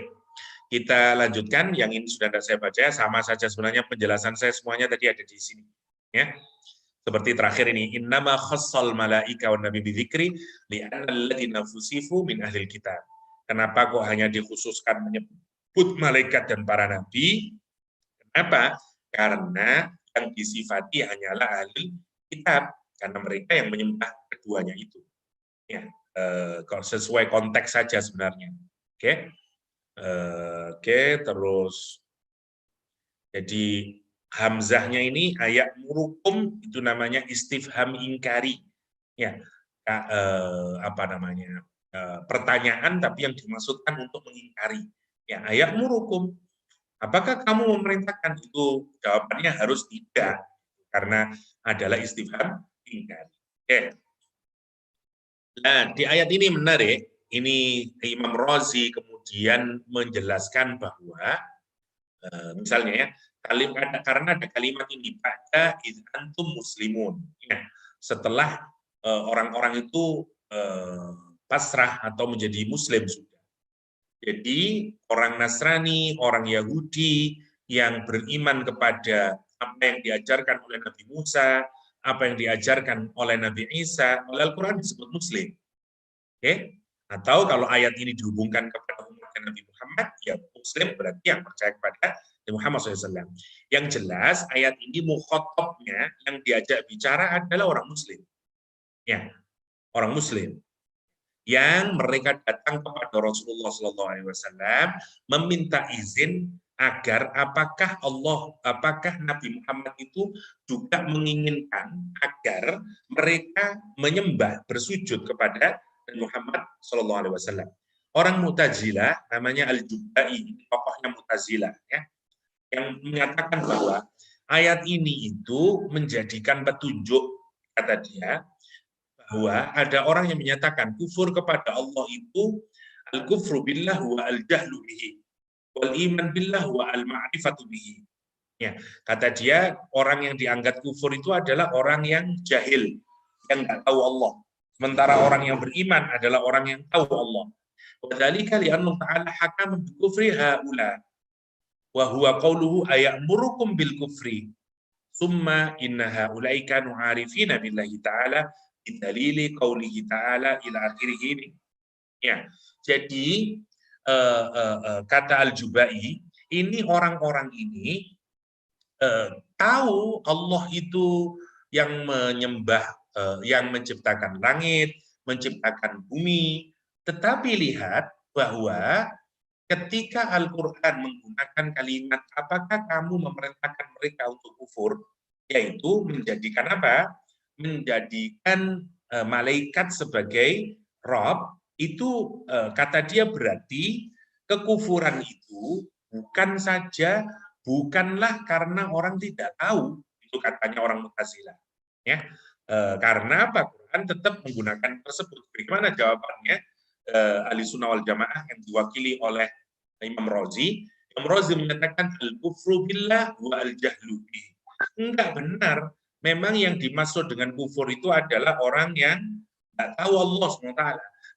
Kita lanjutkan, yang ini sudah saya baca, sama saja sebenarnya penjelasan saya semuanya tadi ada di sini. Ya. Seperti terakhir ini, innama khassal malaika wan nabi bidzikri li'anna alladziina fusifu min ahlil kitab. Kenapa kok hanya dikhususkan menyebut malaikat dan para nabi? Kenapa? Karena yang disifati hanyalah ahli kitab, karena mereka yang menyembah keduanya itu. Ya, sesuai konteks saja sebenarnya. Oke. Terus jadi hamzahnya ini ayat murukum itu namanya istifham ingkari. Ya, apa namanya? Pertanyaan tapi yang dimaksudkan untuk mengingkari. Ya, ayat murukum. Apakah kamu memerintahkan itu? Jawabannya harus tidak, karena adalah istifham ingkari. Oke. Nah, di ayat ini menarik. Ini Imam Razi kemudian menjelaskan bahwa misalnya ya, karena ada kalimat ini pada antum muslimun. Ya, setelah orang-orang itu pasrah atau menjadi muslim sudah. Jadi orang Nasrani, orang Yahudi yang beriman kepada apa yang diajarkan oleh Nabi Musa, apa yang diajarkan oleh Nabi Isa, oleh Al-Quran disebut muslim. Oke? Atau kalau ayat ini dihubungkan kepada umat Nabi Muhammad, ya muslim berarti yang percaya kepada Nabi Muhammad SAW. Yang jelas ayat ini mukhatabnya yang diajak bicara adalah orang muslim. Ya, orang muslim yang mereka datang kepada Rasulullah SAW meminta izin agar apakah Nabi Muhammad itu juga menginginkan agar mereka menyembah bersujud kepada Nabi Muhammad SAW. Orang Mu'tazilah namanya Al-Jubai, tokohnya Mu'tazilah ya, yang menyatakan bahwa ayat ini itu menjadikan petunjuk, kata dia, bahwa ada orang yang menyatakan kufur kepada Allah itu al-kufru billah wa al-jahlu bihi, wal iman billah wa al-ma'rifatu bihi. Ya, kata dia orang yang dianggap kufur itu adalah orang yang jahil, yang nggak tahu Allah. Sementara orang yang beriman adalah orang yang tahu Allah. Wadzalika li'anna ta'ala hakama bi kufri haula wa huwa qauluhu ayamurukum bil kufri summa inna haula'i kanu 'arifina billahi ta'ala bidalili qaulihi ta'ala ila akhirih ini. Ya. Jadi kata Al-Jubai, ini orang-orang ini tahu Allah itu yang menyembah, yang menciptakan langit, menciptakan bumi, tetapi lihat bahwa ketika Al-Quran menggunakan kalimat apakah kamu memerintahkan mereka untuk kufur, yaitu menjadikan apa? Menjadikan malaikat sebagai Rob, itu kata dia berarti kekufuran itu bukanlah karena orang tidak tahu, itu katanya orang Mu'tazilah, ya. Karena apa? Quran tetap menggunakan tersebut. Bagaimana jawabannya? Ahli Sunnah wal Jamaah yang diwakili oleh Imam Razi. Imam Razi menyatakan al-kufru billah wa al-jahlu bihi. Enggak benar. Memang yang dimaksud dengan kufur itu adalah orang yang tidak tahu Allah SWT.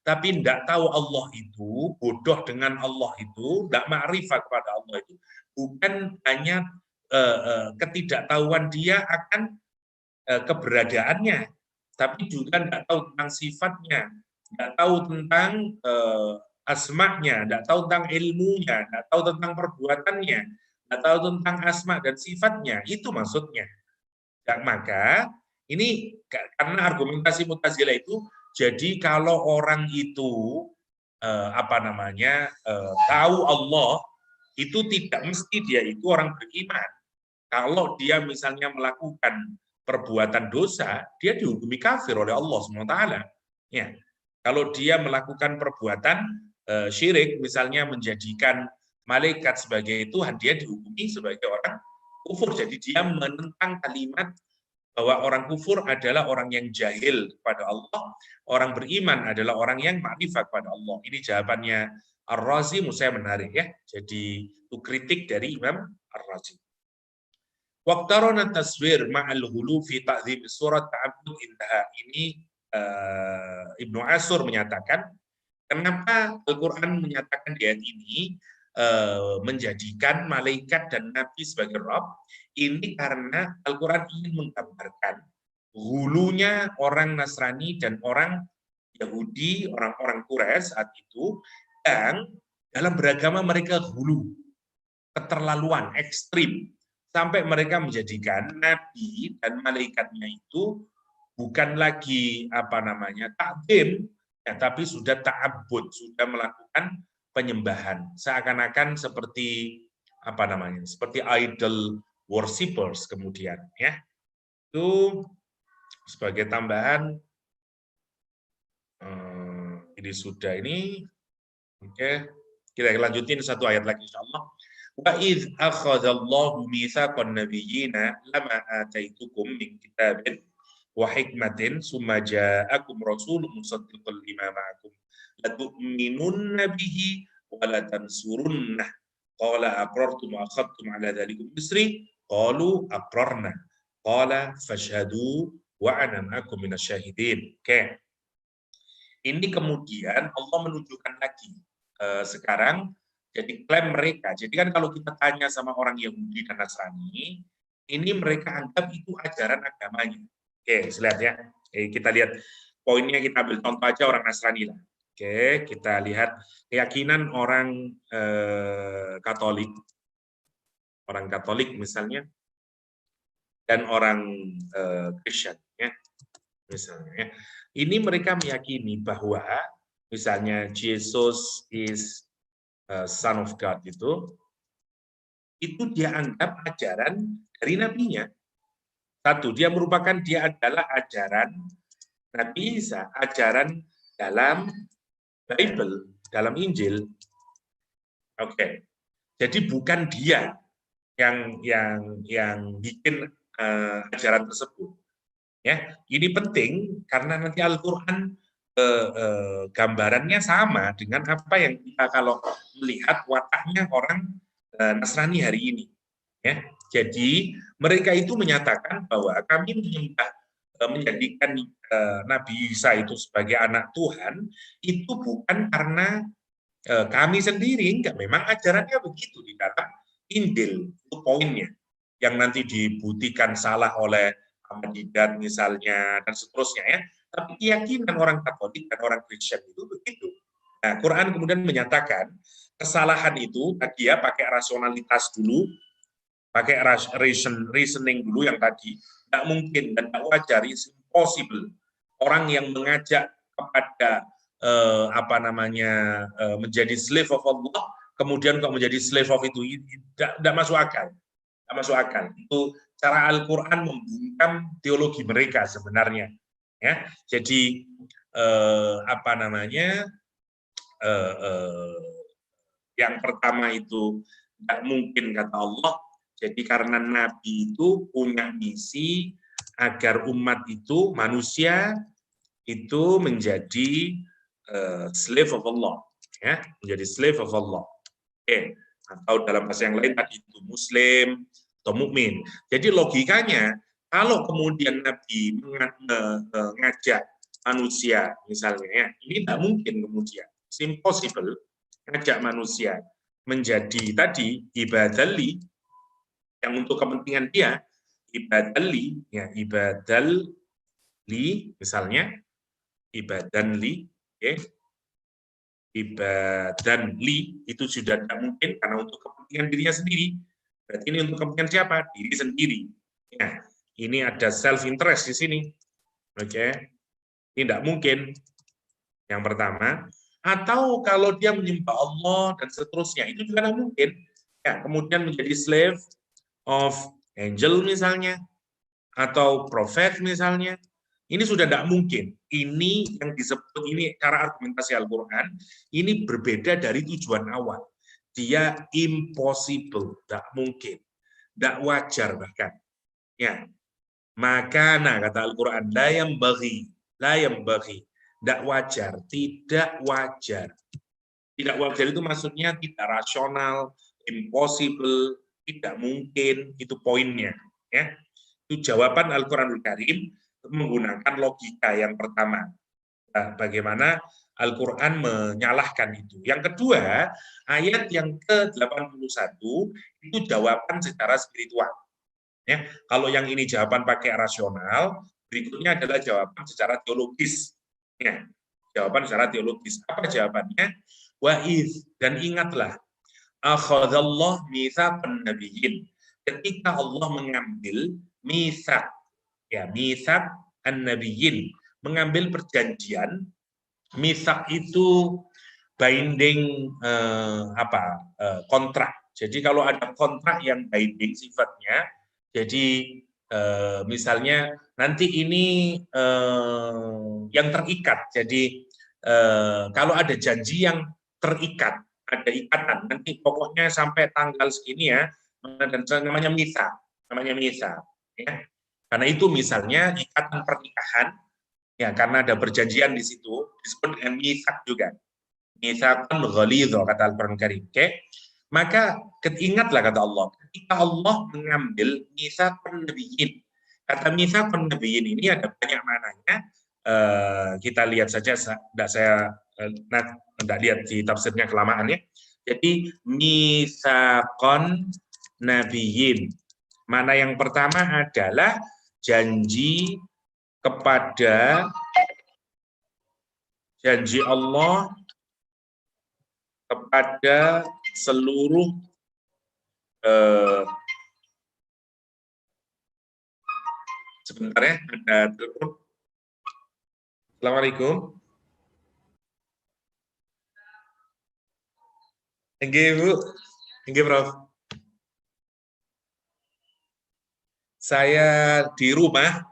Tapi tidak tahu Allah itu, bodoh dengan Allah itu, tidak ma'rifat kepada Allah itu, bukan hanya ketidaktahuan dia akan keberadaannya, tapi juga tidak tahu tentang sifatnya, tidak tahu tentang asma'nya, tidak tahu tentang ilmunya, tidak tahu tentang perbuatannya, tidak tahu tentang asma dan sifatnya. Itu maksudnya. Dan maka ini karena argumentasi Mu'tazilah itu, jadi kalau orang itu tahu Allah, itu tidak mesti dia itu orang beriman. Kalau dia misalnya melakukan perbuatan dosa, dia dihukumi kafir oleh Allah SWT. Ya. Kalau dia melakukan perbuatan syirik, misalnya menjadikan malaikat sebagai Tuhan, dia dihukumi sebagai orang kufur. Jadi dia menentang kalimat bahwa orang kufur adalah orang yang jahil kepada Allah, orang beriman adalah orang yang makrifat kepada Allah. Ini jawabannya Ar-Razi, menurut saya menarik ya. Jadi itu kritik dari Imam Ar-Razi. Waqtarana taswir ma'al hulu fi ta'zim surat ta'abbud intaha. Ini Ibnu Ashur menyatakan, kenapa Al-Quran menyatakan di ayat ini menjadikan malaikat dan nabi sebagai Rabb? Ini karena Al-Quran ingin menggambarkan hulunya orang Nasrani dan orang Yahudi, orang-orang Quraisy saat itu, yang dalam beragama mereka hulu, keterlaluan, ekstrim, sampai mereka menjadikan nabi dan malaikatnya itu bukan lagi takdim, ya, tapi sudah ta'abbud, sudah melakukan penyembahan, seakan-akan seperti seperti idol worshippers kemudian, ya. Itu sebagai tambahan. Ini sudah ini. Oke, kita lanjutin satu ayat lagi insyaallah. Wa idz akhadallahu mitsaqan nabiyyina lama ataitukum min kitabin wa hikmatin summa ja'akum rasulun musaddiqun lima ma'akum la tu'minunna bihi wa la tansurunnah qala aqrartum wa akhadtum ala dzalikum isri qalu aqrarna qala fashhadu wa ana ma'akum minasyahidin. Oke. Ini kemudian Allah menunjukkan lagi sekarang jadi klaim mereka. Jadi kan kalau kita tanya sama orang Yahudi dan Nasrani, ini mereka anggap itu ajaran agamanya. Oke, lihat ya. Kita lihat poinnya, kita ambil contoh aja orang Nasrani lah. Oke, kita lihat keyakinan orang Katolik. Orang Katolik misalnya, dan orang Kristen ya. Misalnya ya. Ini mereka meyakini bahwa misalnya Jesus is Son of God itu dia anggap ajaran dari nabinya. Satu, dia adalah ajaran Nabi Isa, ajaran dalam Bible, dalam Injil. Oke. Jadi bukan dia. yang bikin ajaran tersebut. Ya, ini penting karena nanti Al-Quran gambarannya sama dengan apa yang kita kalau melihat wataknya orang Nasrani hari ini. Ya, jadi mereka itu menyatakan bahwa kami menyembah menjadikan Nabi Isa itu sebagai anak Tuhan itu bukan karena kami sendiri, enggak, memang ajarannya begitu di dalam Injil, itu poinnya. Yang nanti dibuktikan salah oleh Ahmadiyyah misalnya, dan seterusnya ya. Tapi keyakinan orang Katolik dan orang Kristen itu begitu. Nah, Quran kemudian menyatakan kesalahan itu tadi ya pakai rasionalitas dulu, pakai reasoning dulu yang tadi, tidak mungkin dan tidak wajar, it's impossible. Orang yang mengajak kepada menjadi slave of Allah, kemudian kok menjadi slave of itu, tidak masuk akal. Tidak masuk akal. Itu cara Al-Quran membungkam teologi mereka sebenarnya. Ya, jadi yang pertama itu tidak mungkin kata Allah. Jadi karena Nabi itu punya misi agar umat itu manusia itu menjadi slave of Allah, ya, menjadi slave of Allah. Oke. Atau dalam bahasa yang lain tadi itu Muslim atau mukmin. Jadi logikanya kalau kemudian Nabi mengajak manusia misalnya, ya, ini tidak mungkin kemudian, it's impossible ngajak manusia menjadi tadi ibadali yang untuk kepentingan dia, ibadali, ya, ibadali misalnya, ibadan li, okay. Ibadan li itu sudah tidak mungkin karena untuk kepentingan dirinya sendiri. Berarti ini untuk kepentingan siapa? Diri sendiri. Ya, ini ada self interest di sini. Oke. Ini tidak mungkin. Yang pertama, atau kalau dia menyembah Allah dan seterusnya, itu juga tidak mungkin. Ya, kemudian menjadi slave of angel misalnya, atau prophet misalnya, ini sudah tidak mungkin. Ini yang disebut, ini cara argumentasi Al-Quran, ini berbeda dari tujuan awal. Dia impossible, tidak mungkin, tidak wajar bahkan. Ya, makana kata Al-Quran, la yang bagi, tidak wajar, tidak wajar. Tidak wajar itu maksudnya tidak rasional, impossible, tidak mungkin, itu poinnya. Ya, itu jawaban Al-Quranul Karim menggunakan logika yang pertama. Bagaimana Al-Quran menyalahkan itu. Yang kedua, ayat yang ke-81 itu jawaban secara spiritual. Ya, kalau yang ini jawaban pakai rasional, berikutnya adalah jawaban secara teologis. Ya, jawaban secara teologis. Apa jawabannya? Wa'idh, dan ingatlah, akhadallah mitsaqan nabiyyin. Ketika Allah mengambil mitsaq, ya, mitsaq an-nabiyyin, mengambil perjanjian. Mitsaq itu binding kontrak. Jadi kalau ada kontrak yang binding sifatnya, jadi misalnya nanti ini yang terikat. Jadi kalau ada janji yang terikat, ada ikatan, nanti pokoknya sampai tanggal segini ya, dan namanya mitsaq, ya. Karena itu misalnya ikatan pernikahan, ya, karena ada perjanjian di situ, disebut dengan mitsaq juga. Mitsaqan ghalidha kata Al-Qur'an Karim. Oke. Maka ingatlah kata Allah, ketika Allah mengambil mitsaqan nabiyyin. Kata mitsaqan nabiyyin ini ada banyak maknanya. Kita lihat saja, tidak saya tidak lihat di tafsirnya kelamaan ya. Jadi mitsaqan nabiyyin. Mana yang pertama adalah janji kepada janji Allah kepada seluruh sebentar ya, ada telepon. Assalamualaikum. Nggih, Bu. Nggih, Prof. Saya di rumah.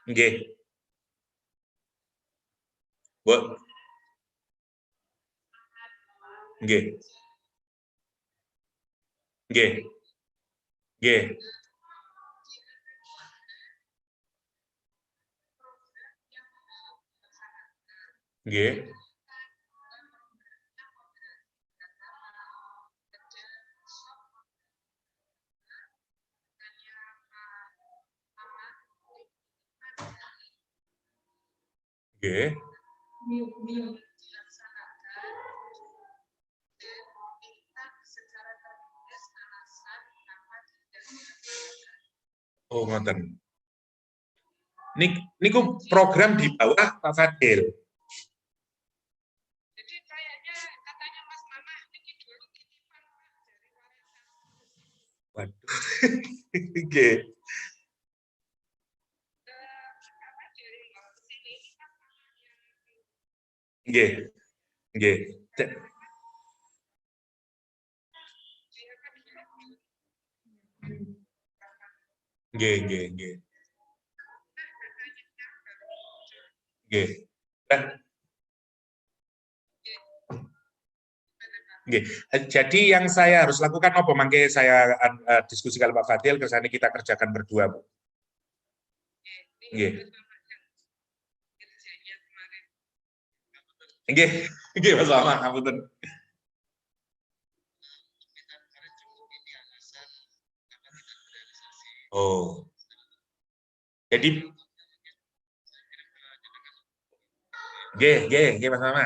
Nggih. Bu. Nggih. Nggih. Nggih. Nggih. Nggih. Oh, ngoten. Niku program di bawah Pak Fadil. Waduh. Nggih. Nggih. Nggih. Nggih, nggih, nggih. Nggih. Nggih. Jadi yang saya harus lakukan apa mangke saya diskusi kalau Pak Fadil kesana kita kerjakan berdua, Bu. Nggih. Nggih, nggih Mas Mama, ngapunten. Oh. Jadi nggih Mas Mama.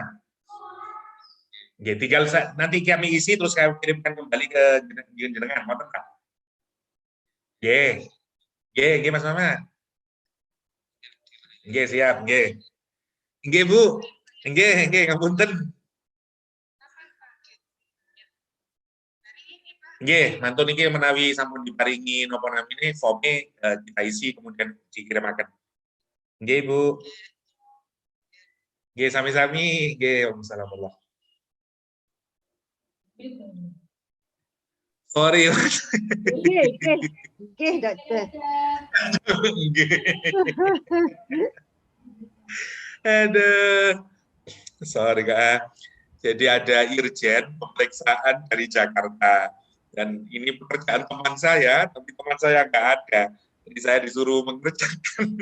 Nggih, tinggal nanti kami isi terus kami kirimkan kembali ke jenengan, ngoten Pak. Nggih. Nggih Mas Mama. Nggih, siap, nggih. Nggih, Bu. Nggih, ngapunten. Nggih, mantun niki menawi sampun diparingi napa namine forme kita isi kemudian dikirimaken. Nggih, Bu. Nggih, sami-sami. Nggih, Waalaikumsalam. Sorry, Mas. Nggih, Dokter. Aduh. Sorry, Kak. Jadi ada irjen pemeriksaan dari Jakarta. Dan ini pekerjaan teman saya, tapi teman saya nggak ada. Jadi saya disuruh mengerjakan.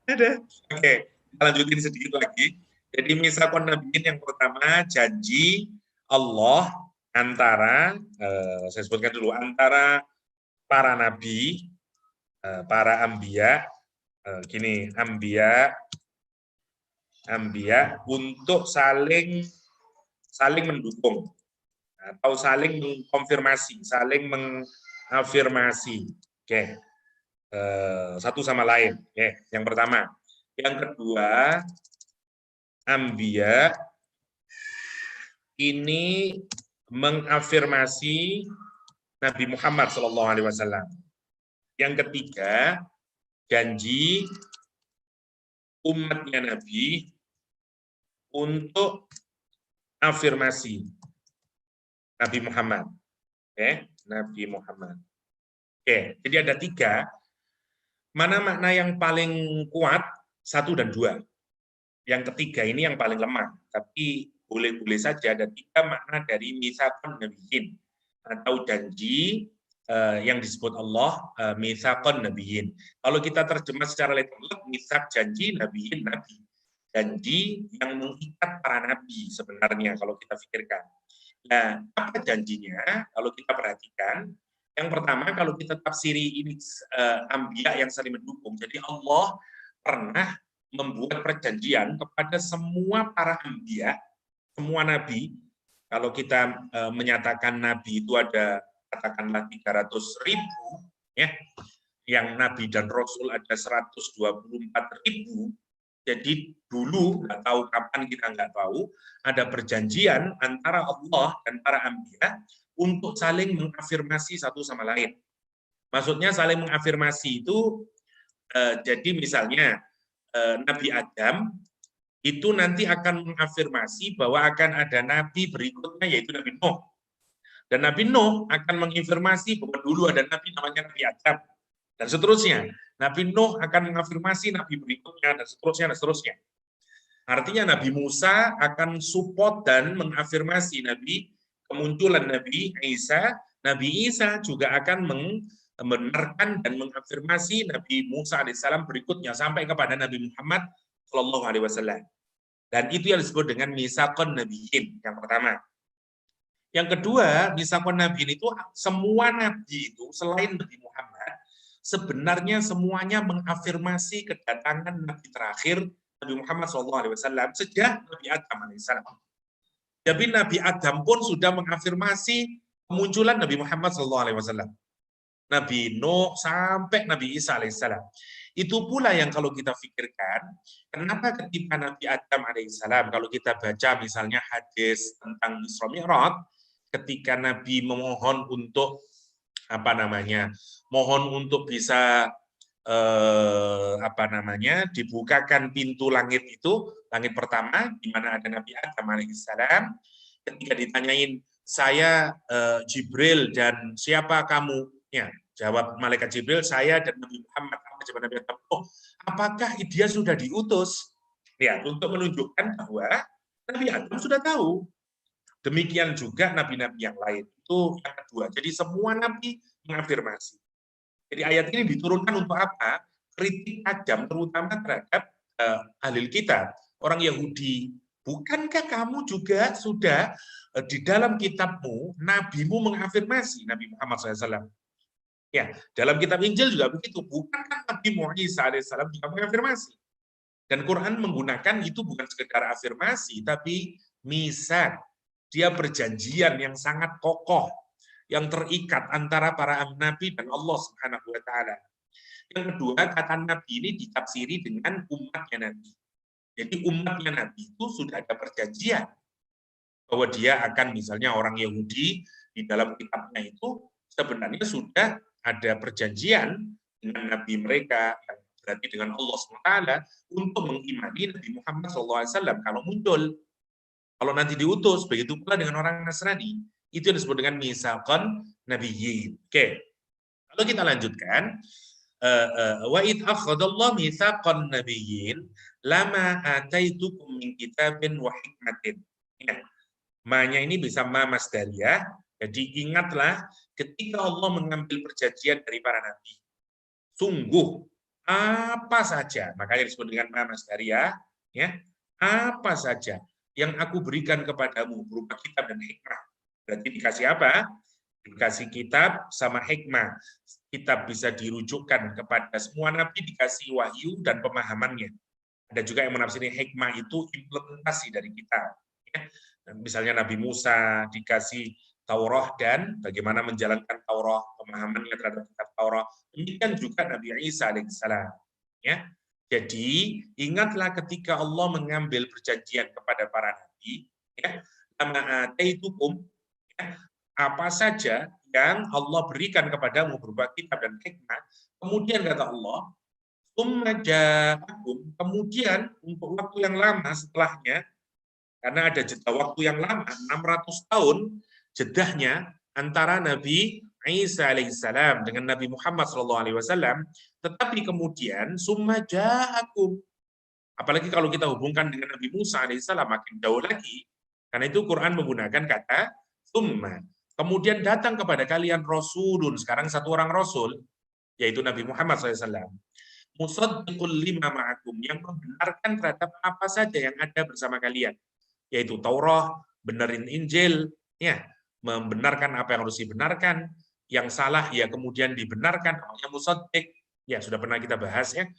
Ada. Oke, kita lanjutin sedikit lagi. Jadi misakon nabiin yang pertama, janji Allah antara, saya sebutkan dulu, antara para nabi, para ambia, gini, ambia untuk saling mendukung atau saling mengkonfirmasi, saling mengafirmasi. Oke. Satu sama lain. Oke, yang pertama. Yang kedua, ambia ini mengafirmasi Nabi Muhammad SAW. Yang ketiga, janji umatnya Nabi untuk afirmasi Nabi Muhammad. Oke, Nabi Muhammad. Oke, jadi ada tiga. Mana makna yang paling kuat? 1 dan 2. Yang ketiga ini yang paling lemah. Tapi boleh-boleh saja ada 3 makna dari mitsaqon nabiyyin atau janji yang disebut Allah mitsaqon nabiyyin. Kalau kita terjemah secara literal, mitsaq janji, nabiyyin nabi. Janji yang mengikat para nabi sebenarnya kalau kita pikirkan. Nah, apa janjinya? Kalau kita perhatikan, yang pertama kalau kita tafsiri ini ambia yang saling mendukung. Jadi Allah pernah membuat perjanjian kepada semua para ambia, semua nabi. Kalau kita menyatakan nabi itu ada katakanlah 300.000, ya, yang nabi dan rasul ada 124.000. Jadi dulu nggak tahu kapan, kita nggak tahu, ada perjanjian antara Allah dan para ambia untuk saling mengafirmasi satu sama lain. Maksudnya saling mengafirmasi itu jadi misalnya Nabi Adam itu nanti akan mengafirmasi bahwa akan ada nabi berikutnya yaitu Nabi Nuh. Dan Nabi Nuh akan mengafirmasi bahwa dulu ada nabi namanya Nabi Adam dan seterusnya. Nabi Nuh akan mengafirmasi nabi berikutnya dan seterusnya. Artinya Nabi Musa akan support dan mengafirmasi nabi kemunculan Nabi Isa juga akan membenarkan dan mengafirmasi Nabi Musa alaihissalam berikutnya sampai kepada Nabi Muhammad Shallallahu Alaihi Wasallam. Dan itu yang disebut dengan misaqon nabiyyin yang pertama. Yang kedua, misaqon nabiyyin itu semua nabi itu selain Nabi Muhammad sebenarnya semuanya mengafirmasi kedatangan nabi terakhir Nabi Muhammad SAW sejak Nabi Adam alaihissalam. Jadi Nabi Adam pun sudah mengafirmasi kemunculan Nabi Muhammad SAW. Nabi Nuh sampai Nabi Isa alaihissalam. Itu pula yang kalau kita pikirkan, kenapa ketika Nabi Adam alaihissalam, kalau kita baca misalnya hadis tentang Isra Mi'raj, ketika Nabi memohon untuk mohon untuk bisa dibukakan pintu langit itu, langit pertama di mana ada Nabi Adam alaihissalam, ketika ditanyain saya Jibril dan siapa kamu? Ya, jawab malaikat Jibril, saya dan Nabi Muhammad. Jawab Nabi Adam, oh, apakah dia sudah diutus? Ya, untuk menunjukkan bahwa Nabi Adam sudah tahu. Demikian juga nabi-nabi yang lain. Itu yang kedua. Jadi semua nabi mengafirmasi. Jadi ayat ini diturunkan untuk apa? Kritik tajam terutama terhadap ahli kitab, orang Yahudi. Bukankah kamu juga sudah di dalam kitabmu, nabimu mengafirmasi Nabi Muhammad SAW? Ya, dalam kitab Injil juga begitu. Bukankah Nabi Isa alaihissalam juga mengafirmasi? Dan Quran menggunakan itu bukan sekedar afirmasi, tapi misak. Dia perjanjian yang sangat kokoh, yang terikat antara para nabi dan Allah Subhanahu wa taala. Yang kedua, kata nabi ini ditafsiri dengan umatnya nabi. Jadi umatnya nabi itu sudah ada perjanjian bahwa dia akan, misalnya orang Yahudi di dalam kitabnya itu sebenarnya sudah ada perjanjian dengan nabi mereka, yang berarti dengan Allah SWT, untuk mengimani Nabi Muhammad SAW kalau muncul. Kalau nanti diutus, begitu pula dengan orang Nasrani. Itu yang disebut dengan misaqon nabiyyin. Oke. Lalu kita lanjutkan. Wa id akhadallahu mitsaqan nabiyyin lama ataitukum min kitabin wa hikmatin. Ya. Ma-nya ini bisa ma masdariyah. Jadi ingatlah ketika Allah mengambil perjanjian dari para nabi. Sungguh apa saja, makanya disebut dengan ma masdariyah, ya. Apa saja yang aku berikan kepadamu berupa kitab dan hikmah. Berarti dikasih apa? Dikasih kitab sama hikmah. Kitab bisa dirujukkan kepada semua nabi, dikasih wahyu dan pemahamannya. Ada juga yang menafsiri hikmah itu implementasi dari kitab. Ya. Misalnya Nabi Musa dikasih Taurat dan bagaimana menjalankan Taurat, pemahamannya terhadap kitab Taurat. Demikian juga Nabi Isa alaihissalam. Ya. Jadi ingatlah ketika Allah mengambil perjanjian kepada para nabi, ya, apa saja yang Allah berikan kepadamu berupa kitab dan hikmah. Kemudian kata Allah, kemudian untuk waktu yang lama setelahnya, karena ada jeda waktu yang lama, 600 tahun jedahnya antara Nabi Isa alaihissalam dengan Nabi Muhammad SAW, tetapi kemudian summa ja'akum. Apalagi kalau kita hubungkan dengan Nabi Musa alaihissalam makin jauh lagi, karena itu Quran menggunakan kata summa. Kemudian datang kepada kalian rasulun, sekarang satu orang rasul, yaitu Nabi Muhammad SAW. Musaddiqul lima ma'akum, yang membenarkan terhadap apa saja yang ada bersama kalian, yaitu Taurat, benerin Injil, ya, membenarkan apa yang harus dibenarkan, yang salah ya kemudian dibenarkan, namanya musaddiq. Ya, sudah pernah kita bahas ya.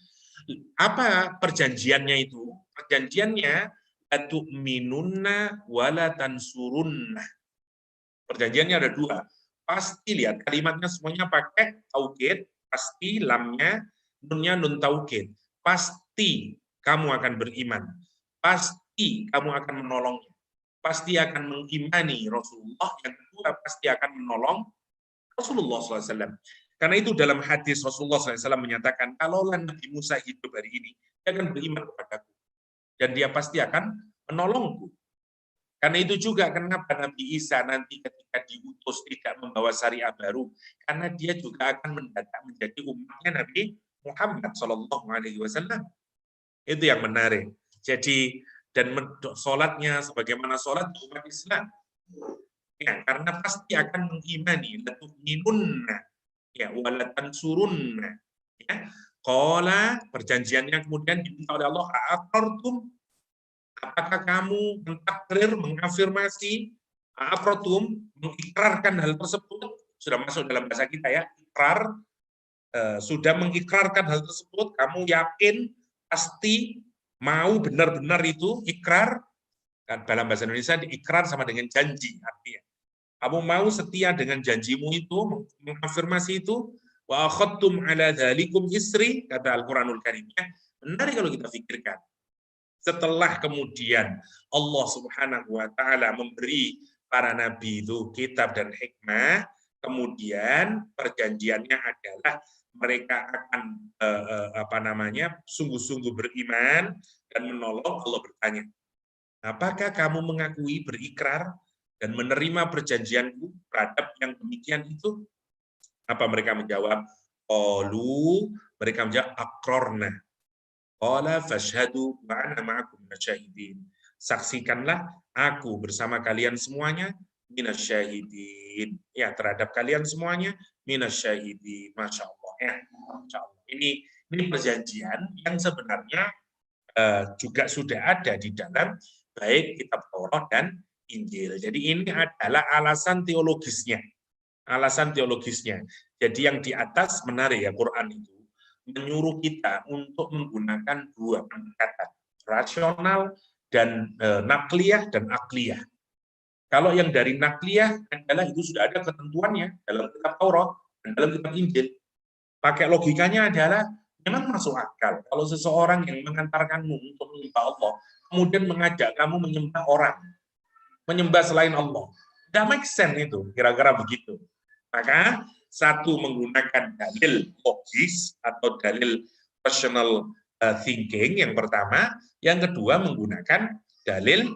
Apa perjanjiannya itu? Perjanjiannya atu'minunna wala tansurunna. Perjanjiannya ada dua. Pasti lihat kalimatnya semuanya pakai taukid, pasti lamnya nunnya nun taukid. Pasti kamu akan beriman. Pasti kamu akan menolongnya. Pasti akan mengimani Rasulullah. Yang kedua pasti akan menolong Rasulullah SAW. Karena itu dalam hadis Rasulullah SAW menyatakan, kalau Nabi Musa hidup hari ini, dia akan beriman kepadaku. Dan dia pasti akan menolongku. Karena itu juga kenapa Nabi Isa nanti ketika diutus tidak membawa syariah baru. Karena dia juga akan mendatang menjadi umatnya Nabi Muhammad SAW. Itu yang menarik. Jadi, dan sholatnya sebagaimana sholat umat Islam. Ya, karena pasti akan mengimani, latu'minunna, ya, walatansurunna. Ya, qala, perjanjiannya kemudian diminta oleh Allah, aqartum, apakah kamu mentakrir, mengafirmasi, aqartum, mengikrarkan hal tersebut, sudah masuk dalam bahasa kita ya, ikrar, sudah mengikrarkan hal tersebut, kamu yakin, pasti, mau benar-benar itu, ikrar, kan dalam bahasa Indonesia ikrar sama dengan janji, artinya kamu mau setia dengan janjimu itu, mengafirmasi itu, wa akhadtum ala dzalikum isri, kata Al-Qur'anul Karimnya. Menarik kalau kita pikirkan. Setelah kemudian Allah Subhanahu wa taala memberi para nabi itu kitab dan hikmah, kemudian perjanjiannya adalah mereka akan sungguh-sungguh beriman dan menolong. Allah bertanya, apakah kamu mengakui, berikrar dan menerima perjanjianku terhadap yang demikian itu? Apa mereka menjawab? Qalu, mereka menjawab aqrarna. Qala fashhadu wa ana ma'akum minasyahidin. Saksikanlah aku bersama kalian semuanya minasyahidin. Ya, terhadap kalian semuanya minasyahidin. Masya Allah ya. Masya Allah. Ini perjanjian yang sebenarnya juga sudah ada di dalam baik kitab Taurat dan Injil. Jadi ini adalah alasan teologisnya. Alasan teologisnya. Jadi yang di atas menarik ya, Quran itu menyuruh kita untuk menggunakan dua pendekatan, rasional dan nakliyah dan akliyah. Kalau yang dari nakliyah adalah itu sudah ada ketentuannya dalam kitab Taurat dan dalam kitab Injil. Pakai logikanya adalah memang masuk akal kalau seseorang yang mengantarkanmu untuk menyembah Allah, kemudian mengajak kamu menyembah orang, menyembah selain Allah. Tidak make sense itu, kira-kira begitu. Maka satu menggunakan dalil logis atau dalil rational thinking yang pertama, yang kedua menggunakan dalil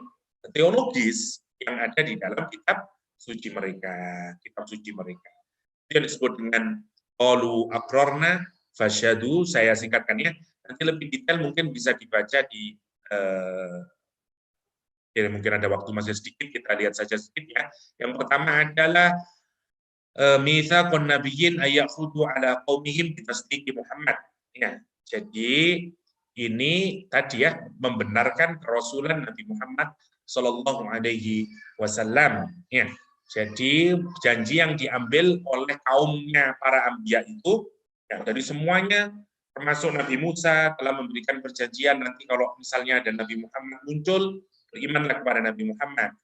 teologis yang ada di dalam kitab suci mereka, kitab suci mereka. Itu yang disebut dengan qalu aqrarna fasyhadu, saya singkatkannya. Nanti lebih detail mungkin bisa dibaca di ya, mungkin ada waktu masih sedikit, kita lihat saja sedikit ya. Yang pertama adalah mitsaqun nabiyyin ayakhudhu ala qaumihim bitasdiqi Muhammad. Ya, jadi ini tadi ya membenarkan kerasulan Nabi Muhammad Shallallahu Alaihi Wasallam. Ya, jadi janji yang diambil oleh kaumnya para anbiya itu, ya, dari semuanya, termasuk Nabi Musa telah memberikan perjanjian nanti kalau misalnya ada Nabi Muhammad muncul, berimanlah kepada Nabi Muhammad.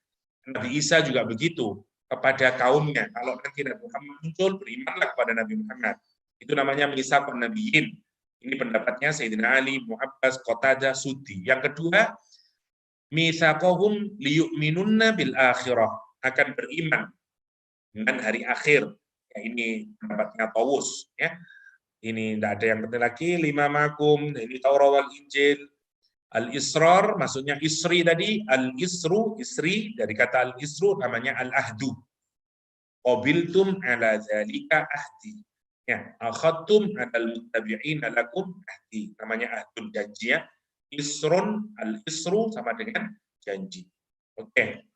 Nabi Isa juga begitu kepada kaumnya. Kalau nanti Nabi Muhammad muncul, berimanlah kepada Nabi Muhammad. Itu namanya mitsaqun nabiyyin. Ini pendapatnya Sayyidina Ali, Mu'abbas, Qatadah, Suddi. Yang kedua, mitsaqahum liyu'minunna bil akhirah, akan beriman dengan hari akhir. Ya, ini pendapatnya Tawus. Ya. Ini tidak ada yang penting lagi. Lima makum, ini Taurat wal Injil. Al-israr, maksudnya isri tadi, al-isru, isri, dari kata al-isru, namanya al-ahdu. Qabiltum ala dzalika ahdi. Ya, akhadtum alal muttabi'ina lakum ahdi. Namanya ahdun, janji ya. Isrun, al-isru sama dengan janji. Oke.